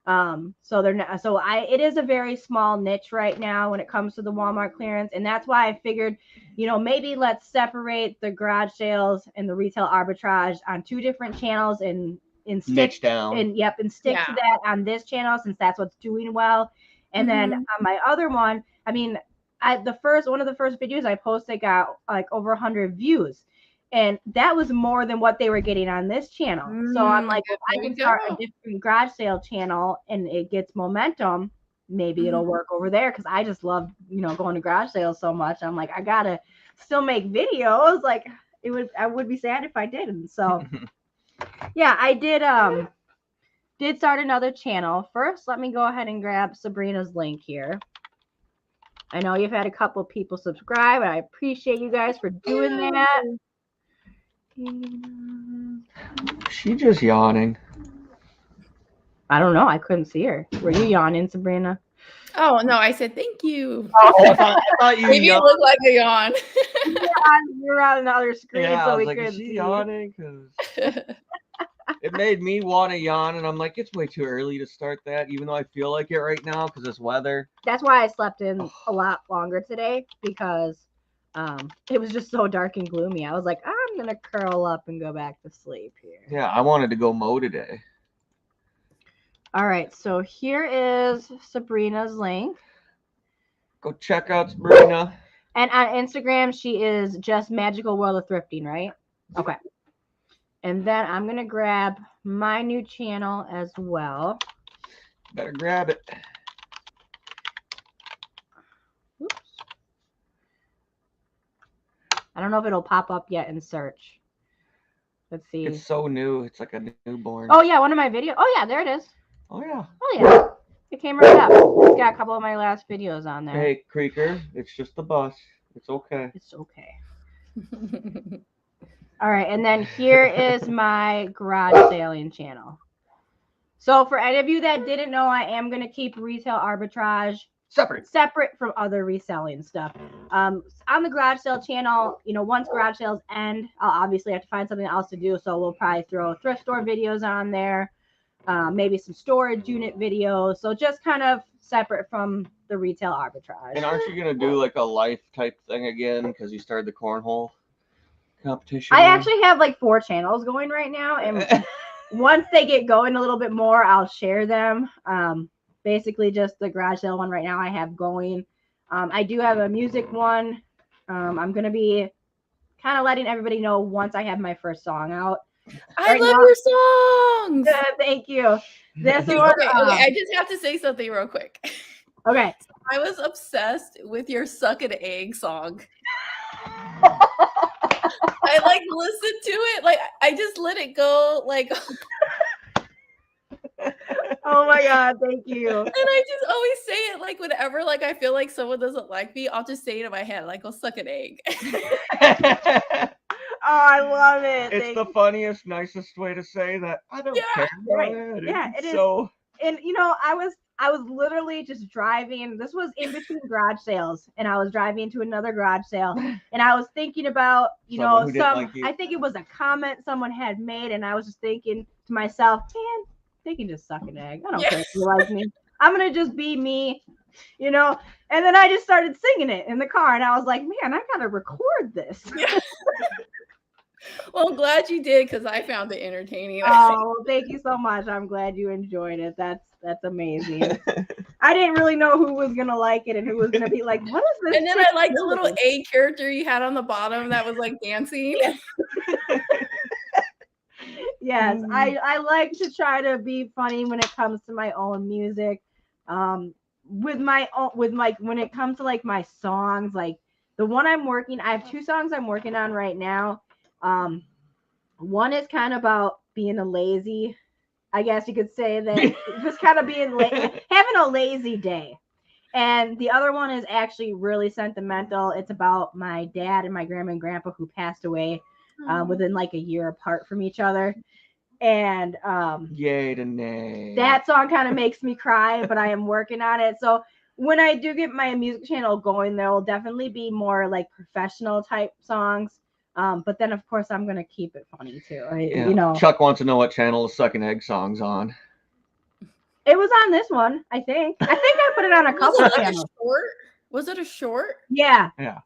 So they're not, it is a very small niche right now when it comes to the Walmart clearance. And that's why I figured, maybe let's separate the garage sales and the retail arbitrage on 2 different channels and stick down and stick to that on this channel, since that's what's doing well. And then on my other one, I mean, one of the first videos I posted got like over 100 views. And that was more than what they were getting on this channel. So I'm like, if I can start a different garage sale channel and it gets momentum, maybe it'll work over there. Because I just love, going to garage sales so much. I'm like, I gotta still make videos. Like I would be sad if I didn't. So yeah, I did start another channel. First, let me go ahead and grab Sabrina's link here. I know you've had a couple people subscribe, and I appreciate you guys for doing that. She just yawning. I don't know. I couldn't see her. Were you yawning, Sabrina? Oh no, I said thank you. I thought you maybe yawned. It looked like a yawn. You're on another screen, so we couldn't see. Is she yawning? Because it made me want to yawn, and I'm like, it's way too early to start that, even though I feel like it right now because it's weather. That's why I slept in a lot longer today, because it was just so dark and gloomy. I was like, I'm gonna curl up and go back to sleep here. Yeah, I wanted to go mow today. All right, so here is Sabrina's link. Go check out Sabrina. And on Instagram, she is just Magical World of Thrifting, right? Okay. And then I'm gonna grab my new channel as well. Better grab it. Oops. I don't know if it'll pop up yet in search. Let's see. It's so new. It's like a newborn. Oh yeah, one of my videos. Oh yeah, there it is. Oh yeah. Oh yeah. It came right up. It's got a couple of my last videos on there. Hey, Creaker, it's just the bus. It's okay. It's okay. All right, and then here is my garage sailing channel. So for any of you that didn't know, I am going to keep retail arbitrage separate from other reselling stuff. On the garage sale channel, once garage sales end, I'll obviously have to find something else to do. So we'll probably throw thrift store videos on there, maybe some storage unit videos. So just kind of separate from the retail arbitrage. And aren't you going to do like a life type thing again because you started the cornhole competition? I actually have like 4 channels going right now, and once they get going a little bit more, I'll share them. Basically just the garage sale one right now I have going. I do have a music one. I'm going to be kind of letting everybody know once I have my first song out. I love your songs. Thank you. This one. Okay, I just have to say something real quick. Okay. I was obsessed with your Suck an Egg song. I like listened to it. Like I just let it go. Like Oh my God, thank you. And I just always say it like whenever like I feel like someone doesn't like me, I'll just say it in my head, like, go suck an egg. Oh, I love it. It's the funniest, nicest way to say that. I don't care. Right. It Yeah, is it is. so. And you know, I was literally just driving. This was in between garage sales, and I was driving to another garage sale, and I was thinking about, you Someone know, who didn't like you. I think it was a comment someone had made, and I was just thinking to myself, man, they can just suck an egg. I don't care if you like me. I'm gonna just be me, you know. And then I just started singing it in the car, and I was like, man, I gotta record this. Yeah. Well, I'm glad you did because I found it entertaining. Oh, thank you so much. I'm glad you enjoyed it. That's amazing. I didn't really know who was gonna like it and who was gonna be like, what is this? And then I like the little egg character you had on the bottom that was like dancing. Yes, I like to try to be funny when it comes to my own music. With when it comes to like my songs, like the one I have 2 songs I'm working on right now. One is kind of about being a lazy, I guess you could say that just kind of being having a lazy day. And the other one is actually really sentimental. It's about my dad and my grandma and grandpa who passed away within like a year apart from each other. And yay to nay. That song kind of makes me cry, but I am working on it. So when I do get my music channel going, there will definitely be more like professional type songs. But then of course I'm gonna keep it funny too. You know, Chuck wants to know what channel is Sucking Egg Songs on. It was on this one, I think. I put it on a couple channels. Was it a short? Yeah. Yeah.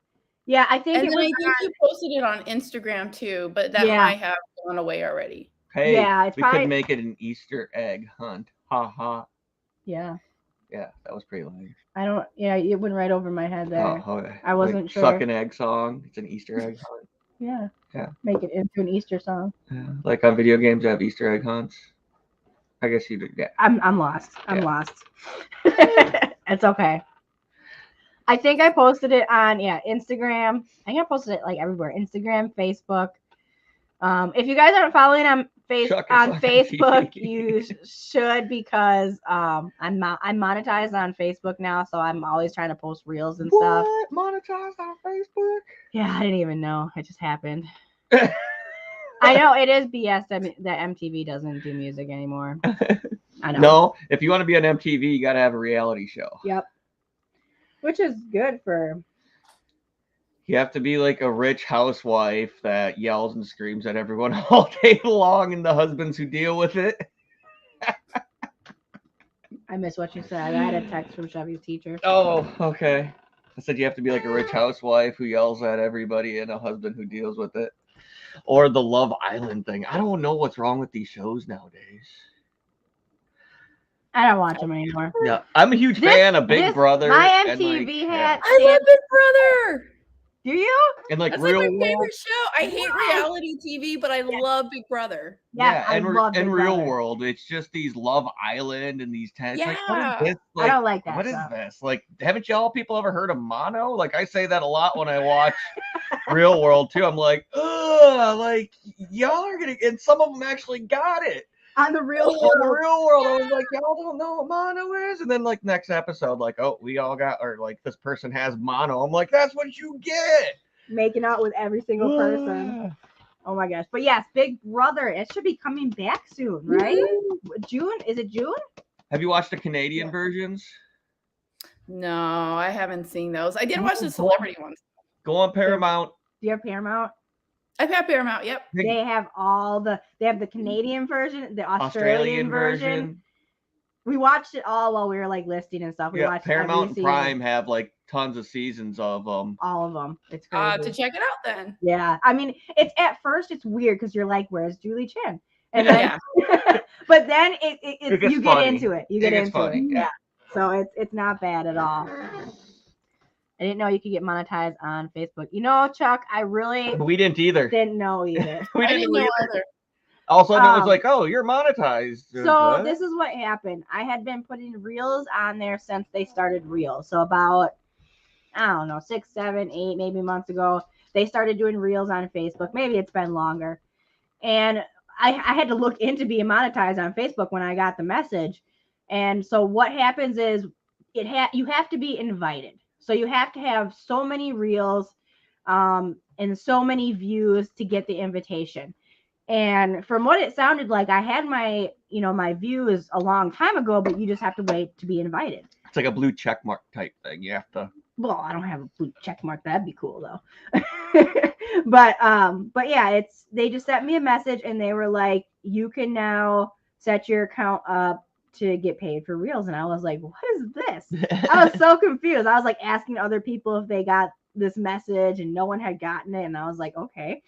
Yeah, I think and it then was. I think you posted it on Instagram too, but that might have gone away already. Hey, yeah, we could make it an Easter egg hunt. Ha ha. Yeah. Yeah, that was pretty lame. I don't. Yeah, it went right over my head there. Oh, okay. I wasn't sure. Sucking egg song. It's an Easter egg hunt. Yeah. Yeah. Make it into an Easter song. Yeah. Like on video games, they have Easter egg hunts. I guess you did. Yeah. I'm lost. I'm lost. It's okay. I think I posted it on Instagram. I think I posted it like everywhere. Instagram, Facebook. If you guys aren't following on Facebook, you should, because I'm monetized on Facebook now, so I'm always trying to post reels and stuff. What? Monetized on Facebook? Yeah, I didn't even know. It just happened. I know it is BS that MTV doesn't do music anymore. I know. No, if you want to be on MTV, you got to have a reality show. Yep. Which is good for. You have to be like a rich housewife that yells and screams at everyone all day long, and the husbands who deal with it. I miss what you said. I had a text from Chevy's teacher. Oh, okay. I said you have to be like a rich housewife who yells at everybody and a husband who deals with it. Or the Love Island thing. I don't know what's wrong with these shows nowadays. I don't watch them anymore. Yeah, I'm a huge fan of Big Brother. My MTV hat. I love Big Brother. Do you? And like That's Real like my World. favorite show. I hate reality TV, but I love Big Brother. Yeah, and love Big Real Brother. World. It's just these Love Island and these tents. Yeah. Like, what is this? Like, I don't like that. What stuff. is this? Like, haven't y'all people ever heard of mono? Like, I say that a lot when I watch Real World too. I'm like, ugh, like y'all are gonna, and some of them actually got it. On the Real World. On the Real World, I was like, y'all don't know what mono is, and then like next episode, like, oh, we all got, or like this person has mono. I'm like, that's what you get. Making out with every single person. Oh my gosh. But yes, Big Brother. It should be coming back soon, right? June? Is it June? Have you watched the Canadian versions? No, I haven't seen those. I did watch the celebrity ones. Go on Paramount. Do you have Paramount? I've had Paramount, yep. They have they have the Canadian version, the Australian version. We watched it all while we were like listing and stuff. We watched Paramount and Prime have like tons of seasons of them. All of them. It's crazy. To check it out then. Yeah. I mean, it's at first it's weird because you're like, where's Julie Chen? And then but then it you get into it. You get into it. Yeah. So it's not bad at all. I didn't know you could get monetized on Facebook. You know, Chuck, we didn't either. Didn't know either. We didn't know either. All of a sudden it was like, oh, you're monetized. So this is what happened. I had been putting reels on there since they started reels. So about, I don't know, 6, 7, 8, maybe months ago, they started doing reels on Facebook. Maybe it's been longer. And I had to look into being monetized on Facebook when I got the message. And so what happens is you have to be invited. So you have to have so many reels and so many views to get the invitation. And from what it sounded like, I had my views a long time ago, but you just have to wait to be invited. It's like a blue check mark type thing. You have to. Well, I don't have a blue check mark. That'd be cool though. but yeah, they just sent me a message and they were like, you can now set your account up to get paid for reels. And I was like, what is this? I was so confused. I was like asking other people if they got this message and no one had gotten it. And I was like, okay.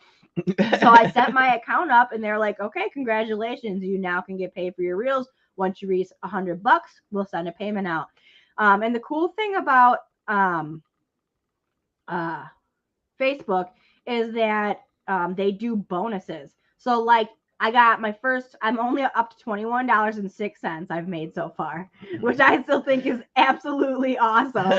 So I set my account up and they're like, okay, congratulations. You now can get paid for your reels. Once you reach $100, we'll send a payment out. And the cool thing about Facebook is that they do bonuses. So like I got my first, I'm only up to $21.06 I've made so far, which I still think is absolutely awesome.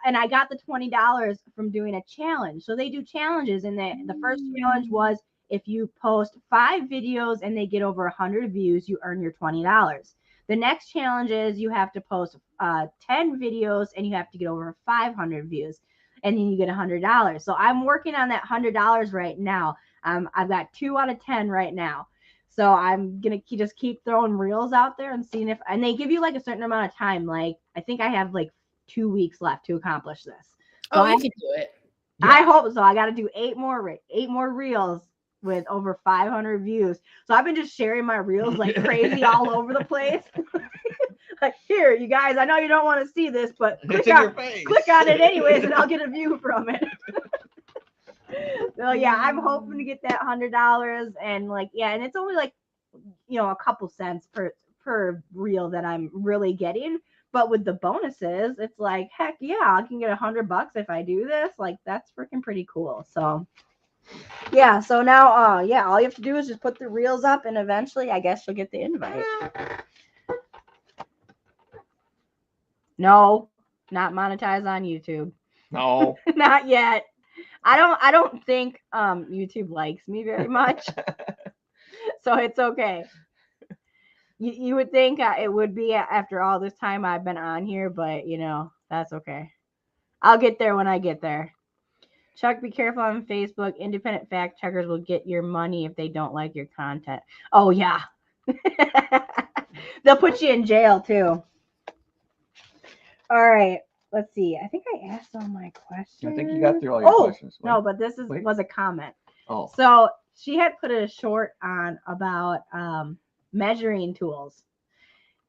And I got the $20 from doing a challenge. So they do challenges, and the first challenge was if you post 5 videos and they get over 100 views, you earn your $20. The next challenge is you have to post 10 videos and you have to get over 500 views, and then you get $100. So I'm working on that $100 right now. I've got 2 out of 10 right now. So I'm going to just keep throwing reels out there and seeing and they give you like a certain amount of time. Like I think I have like 2 weeks left to accomplish this. So you can do it. Yeah. I hope so. I got to do 8 more reels with over 500 views. So I've been just sharing my reels like crazy all over the place. Like, here, you guys, I know you don't want to see this, but click on it anyways, and I'll get a view from it. So yeah, I'm hoping to get that $100, and and it's only like, a couple cents per reel that I'm really getting. But with the bonuses, it's like, heck yeah, I can get $100 if I do this. Like, that's freaking pretty cool. So yeah, so now all you have to do is just put the reels up, and eventually I guess you'll get the invite. No, not monetized on YouTube. No. Not yet. I don't think YouTube likes me very much. So it's okay. You would think it would be after all this time I've been on here, but that's okay. I'll get there when I get there. Chuck, be careful on Facebook. Independent fact checkers will get your money if they don't like your content. Oh yeah. They'll put you in jail too. All right. Let's see. I think I asked all my questions. I think you got through all your questions. Wait. No, but this was a comment. Oh. So she had put a short on about measuring tools.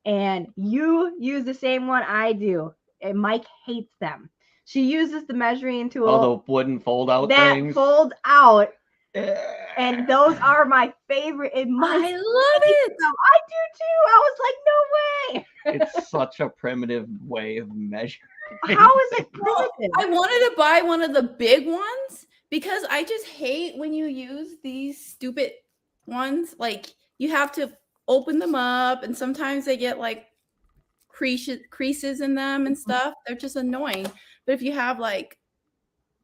And you use the same one I do. And Mike hates them. She uses the measuring tool. Oh, the wooden fold out things. That fold out. And those are my favorite. I love it. I do too. I was like, no way. It's such a primitive way of measuring. How is it primitive? I wanted to buy one of the big ones because I just hate when you use these stupid ones. Like you have to open them up, and sometimes they get like creases in them and stuff. They're just annoying. But if you have like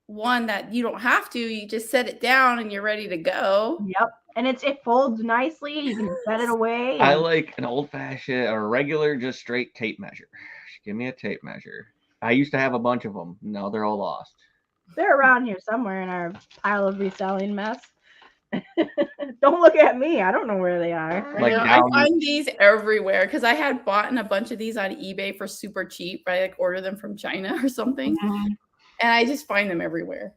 one that you don't have to, you just set it down and you're ready to go. Yep. And it folds nicely. You can set it away. I like an old-fashioned or regular, just straight tape measure. Give me a tape measure. I used to have a bunch of them. Now they're all lost. They're around here somewhere in our pile of reselling mess. Don't look at me. I don't know where they are. Like I find these everywhere because I had bought a bunch of these on eBay for super cheap. I like order them from China or something. Mm-hmm. And I just find them everywhere.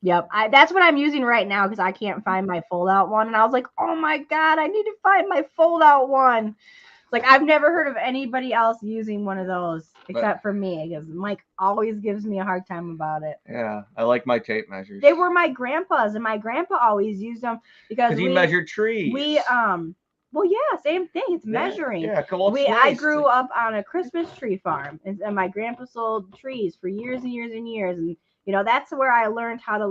Yep. That's what I'm using right now because I can't find my fold out one. And I was like, oh my God, I need to find my fold out one. Like, I've never heard of anybody else using one of those except for me because Mike always gives me a hard time about it. Yeah. I like my tape measures. They were my grandpa's, and my grandpa always used them because he measured trees. Well, yeah, same thing. It's measuring. Yeah, cool. I grew up on a Christmas tree farm, and my grandpa sold trees for years and years and years. And that's where I learned how to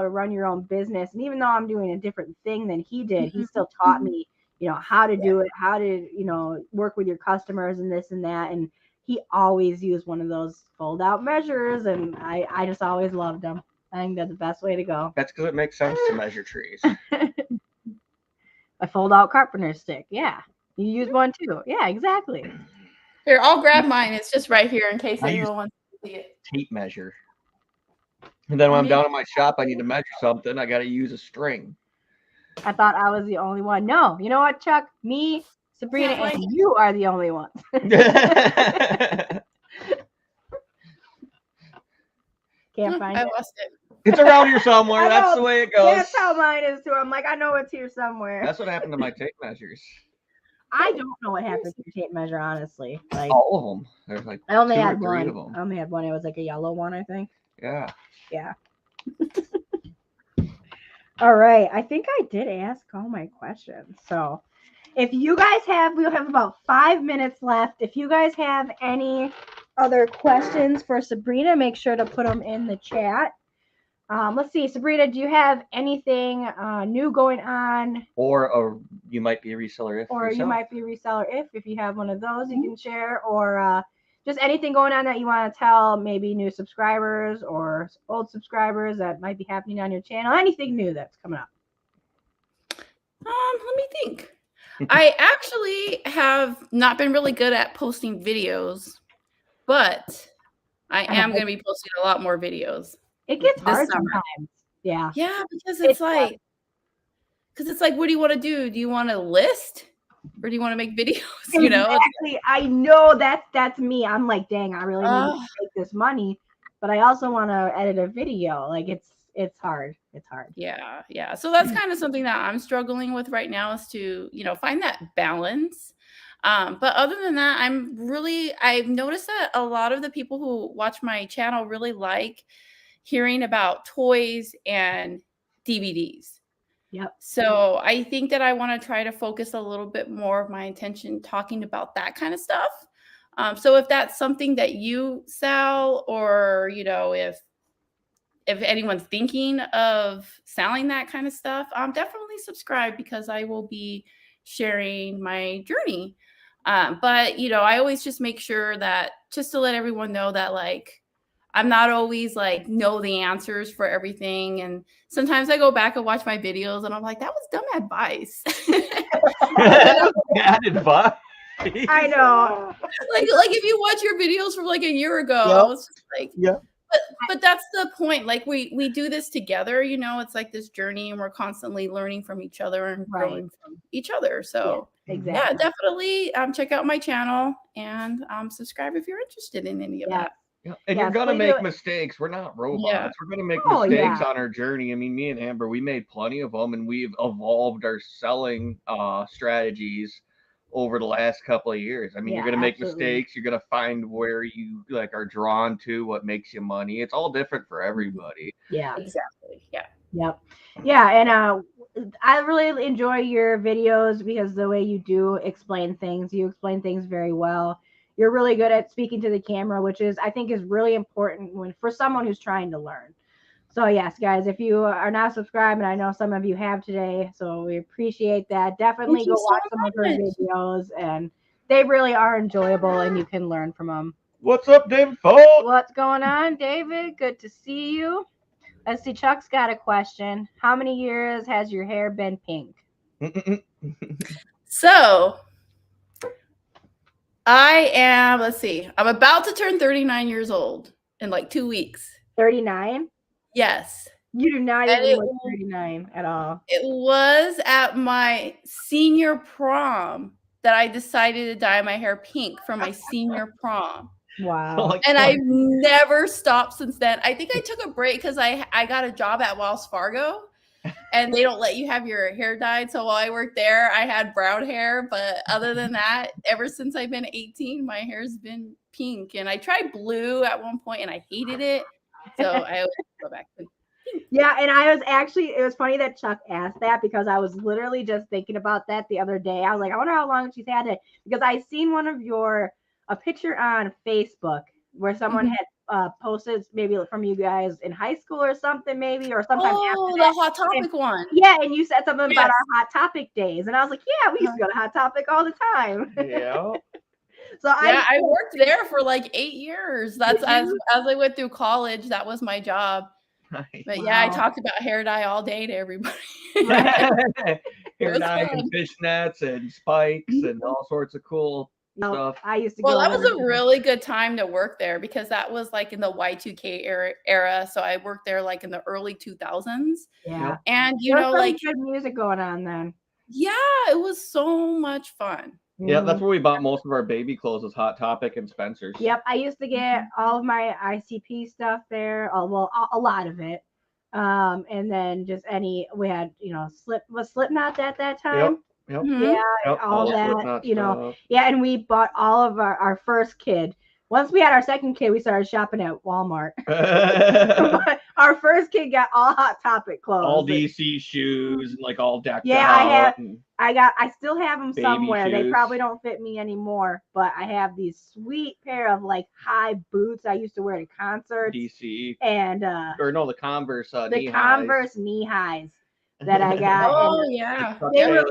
run your own business. And even though I'm doing a different thing than he did, he still taught me, how to do it, how to, work with your customers and this and that. And he always used one of those fold out measures, and I just always loved them. I think that's the best way to go. That's because it makes sense to measure trees. A fold-out carpenter stick. Yeah, you use one too. Yeah, exactly. Here, I'll grab mine. It's just right here in case I anyone wants to see it. Tape measure. And then when I'm down at my shop, I need to measure something. I got to use a string. I thought I was the only one. No, you know what, Chuck? Me, Sabrina, Yeah, and you are the only ones. Can't find I it. lost it. It's around here somewhere. I That's know. the way it goes. That's how mine is too. I'm like, I know it's here somewhere. That's what happened to my tape measures. I don't know what happened to your tape measure, honestly. Like All of them. There's like I only 2 had or 3 one. of them. I only had one. It was like a yellow one, I think. Yeah. Yeah. All right. I think I did ask all my questions. So if you guys we'll have about 5 minutes left. If you guys have any other questions for Sabrina, make sure to put them in the chat. Let's see, Sabrina, do you have anything new going on? Or you might be a reseller if. Or yourself. you might be a reseller if you have one of those you can share, or just anything going on that you want to tell maybe new subscribers or old subscribers that might be happening on your channel, anything new that's coming up. Let me think. I actually have not been really good at posting videos, but I am going to be posting a lot more videos. It gets this hard summer. sometimes. Yeah. Yeah, because it's like, what do you want to do? Do you want to list or do you want to make videos? You know, exactly. I know that's me. I'm like, dang, I really need to make this money, but I also want to edit a video. Like it's hard. It's hard. Yeah, yeah. So that's kind of something that I'm struggling with right now, is to, find that balance. But other than that, I've noticed that a lot of the people who watch my channel really like hearing about toys and DVDs. Yep. So I think that I want to try to focus a little bit more of my attention talking about that kind of stuff. So if that's something that you sell, or, if anyone's thinking of selling that kind of stuff, definitely subscribe, because I will be sharing my journey. But, I always just make sure that, just to let everyone know that, like, I'm not always like know the answers for everything. And sometimes I go back and watch my videos and I'm like, that was dumb advice. Bad advice. I know. Like if you watch your videos from like a year ago, I was just like, yeah. But that's the point. Like we do this together, it's like this journey, and we're constantly learning from each other and growing from each other. So exactly. Yeah, definitely check out my channel and subscribe if you're interested in any of that. Yeah. And you're going to make mistakes. We're not robots. Yeah. We're going to make mistakes on our journey. I mean, me and Amber, we made plenty of them, and we've evolved our selling strategies over the last couple of years. I mean, you're going to make mistakes. You're going to find where you are drawn to, what makes you money. It's all different for everybody. Yeah, exactly. Yeah. Yep. Yeah. And I really enjoy your videos, because the way you do explain things very well. You're really good at speaking to the camera, which I think is really important for someone who's trying to learn. So yes, guys, if you are not subscribed, and I know some of you have today, so we appreciate that. Definitely go watch some of her videos, and they really are enjoyable, and you can learn from them. What's up, David Folk? What's going on, David? Good to see you. Let's see, Chuck's got a question. How many years has your hair been pink? So I'm about to turn 39 years old in like 2 weeks. 39? Yes. You do not even look 39 at all. It was at my senior prom that I decided to dye my hair pink for my senior prom. Wow. And I've never stopped since then. I think I took a break because I got a job at Wells Fargo, and they don't let you have your hair dyed. So while I worked there, I had brown hair. But other than that, ever since I've been 18, my hair's been pink. And I tried blue at one point, and I hated it. So I always go back to pink. Yeah, and it was funny that Chuck asked that, because I was literally just thinking about that the other day. I was like, I wonder how long she's had it, because I seen one of a picture on Facebook where someone had posted, maybe from you guys in high school or something, maybe, or sometime after the Hot Topic one. Yeah, and you said something about our Hot Topic days, and I was like, yeah, we used to go to Hot Topic all the time. Yeah. So I worked there for like 8 years. That's as I went through college. That was my job. Nice. But yeah, I talked about hair dye all day to everybody. Hair dye and fishnets and spikes and all sorts of cool stuff. I used to Well, go that was over a really good time to work there because that was like in the Y2K era. So I worked there like in the early 2000s. Yeah. And you There know, was some like good music going on then. yeah, it was so much fun. Yeah, that's where we bought most of our baby clothes, was Hot Topic and Spencer's. Yep, I used to get all of my ICP stuff there. Well, a lot of it. And then just we had, Slipknot at that time. Yep. Yeah, Yep, all that, Slipknot yeah, and we bought all of our first kid. Once we had our second kid, we started shopping at Walmart. Our first kid got all Hot Topic clothes. All DC shoes and like all decked out. Yeah, I still have them somewhere. Shoes. They probably don't fit me anymore, but I have these sweet pair of like high boots I used to wear to concerts. DC. And the Converse Converse knee highs that I got. Oh yeah. They were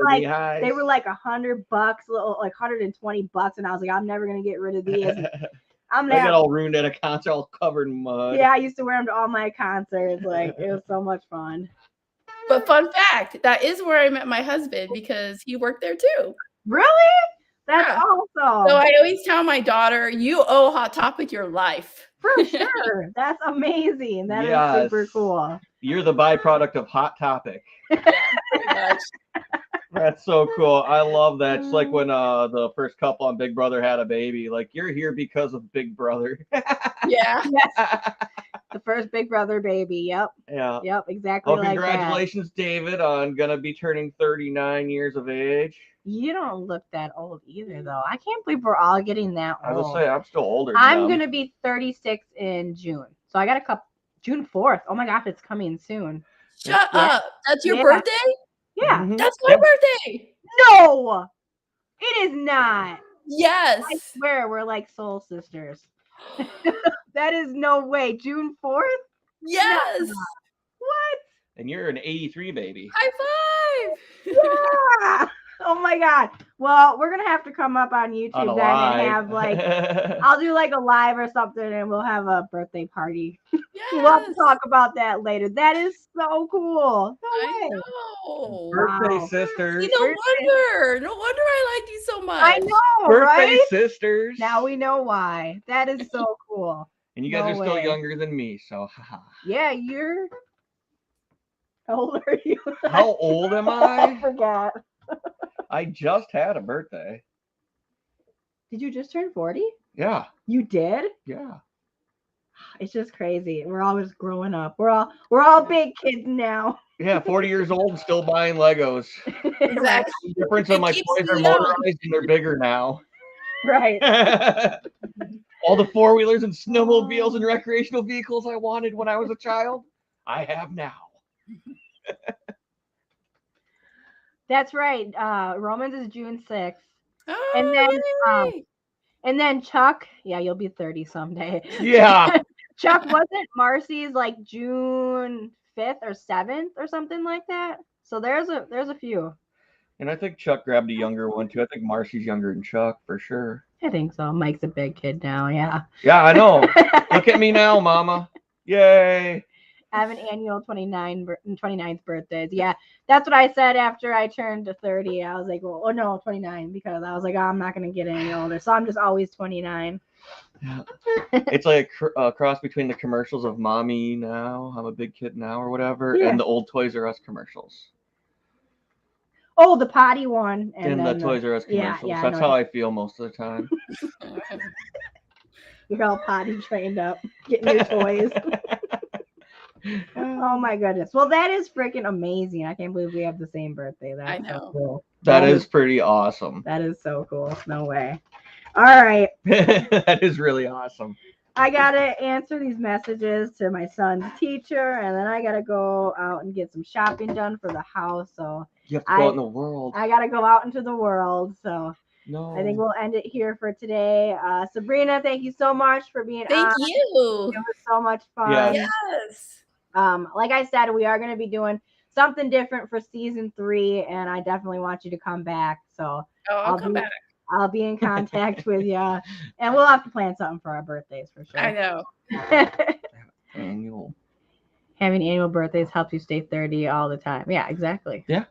like $100, like $120, and I was like, I'm never gonna get rid of these. I got all ruined at a concert, all covered in mud. Yeah, I used to wear them to all my concerts. Like, it was so much fun. But fun fact, that is where I met my husband because he worked there too. Really? That's awesome. So I always tell my daughter, you owe Hot Topic your life. For sure. That's amazing. That is super cool. You're the byproduct of Hot Topic. Yeah, pretty much. That's so cool. I love that. It's like when the first couple on Big Brother had a baby. Like, you're here because of Big Brother. Yeah. Yes. The first Big Brother baby. Yep. Yeah. Yep. Exactly. Well, congratulations, David, on gonna be turning 39 years of age. You don't look that old either, though. I can't believe we're all getting that old. I will say I'm still older. I'm gonna be 36 in June, so I got a couple. June 4th. Oh my gosh, it's coming soon. Shut up. That's your birthday? Yeah. Mm-hmm. That's my birthday. No, it is not. Yes. I swear we're like soul sisters. That is no way. June 4th? Yes. No. What? And you're an 83 baby. High five. Yeah. Oh my God. Well, we're gonna have to come up on YouTube then and have like I'll do like a live or something and we'll have a birthday party. Yes. We'll have to talk about that later. That is so cool. I know. Birthday sisters. No wonder I liked you so much. I know. Birthday right? sisters. Now we know why. That is so cool. And you guys are still younger than me, so yeah, you're how old are you? How old am I? I forgot. I just had a birthday. Did you just turn 40? Yeah. You did? Yeah. It's just crazy. We're all just growing up. We're all big kids now. Yeah, 40 years old and still buying Legos. Exactly. The difference in my toys are motorized and they're bigger now. Right. All the four-wheelers and snowmobiles and recreational vehicles I wanted when I was a child, I have now. That's right. Romans is June 6th. Oh, and then Chuck, yeah, you'll be 30 someday. Yeah. Chuck, wasn't Marcy's like June 5th or 7th or something like that? So there's a few. And I think Chuck grabbed a younger one too. I think Marcy's younger than Chuck for sure. I think so. Mike's a big kid now, yeah. Yeah, I know. Look at me now, Mama. Yay. I have an annual 29th birthdays. Yeah, that's what I said after I turned to 30. I was like, well, oh no, 29, because I was like, oh, I'm not going to get any older. So I'm just always 29. Yeah. It's like a cross between the commercials of Mommy Now, I'm a Big Kid Now or whatever, and the old Toys R Us commercials. Oh, the potty one. And the Toys R Us commercials. Yeah, that's how I feel most of the time. You're all potty trained up, getting new toys. Oh my goodness. Well, that is freaking amazing. I can't believe we have the same birthday. That's I know. So cool. That is pretty awesome. That is so cool. No way. All right. That is really awesome. I got to answer these messages to my son's teacher, and then I got to go out and get some shopping done for the house. So you have to go out in the world. I got to go out into the world. So no. I think we'll end it here for today. Sabrina, thank you so much for being on. Thank you. It was so much fun. Yes. Like I said, we are going to be doing something different for season 3, and I definitely want you to come back. So I'll come back. I'll be in contact with you, and we'll have to plan something for our birthdays for sure. I know. Annual. Having annual birthdays helps you stay 30 all the time. Yeah, exactly. Yeah.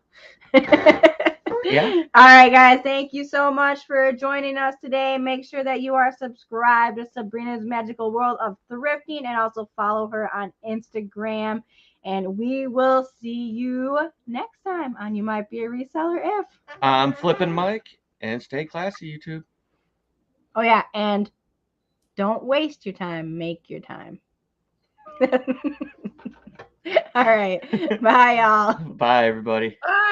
Yeah. All right, guys. Thank you so much for joining us today. Make sure that you are subscribed to Sabrina's Magical World of Thrifting and also follow her on Instagram. And we will see you next time on You Might Be a Reseller If. I'm Flippin' Mike, and stay classy, YouTube. Oh, yeah. And don't waste your time. Make your time. All right. Bye, y'all. Bye, everybody. Bye.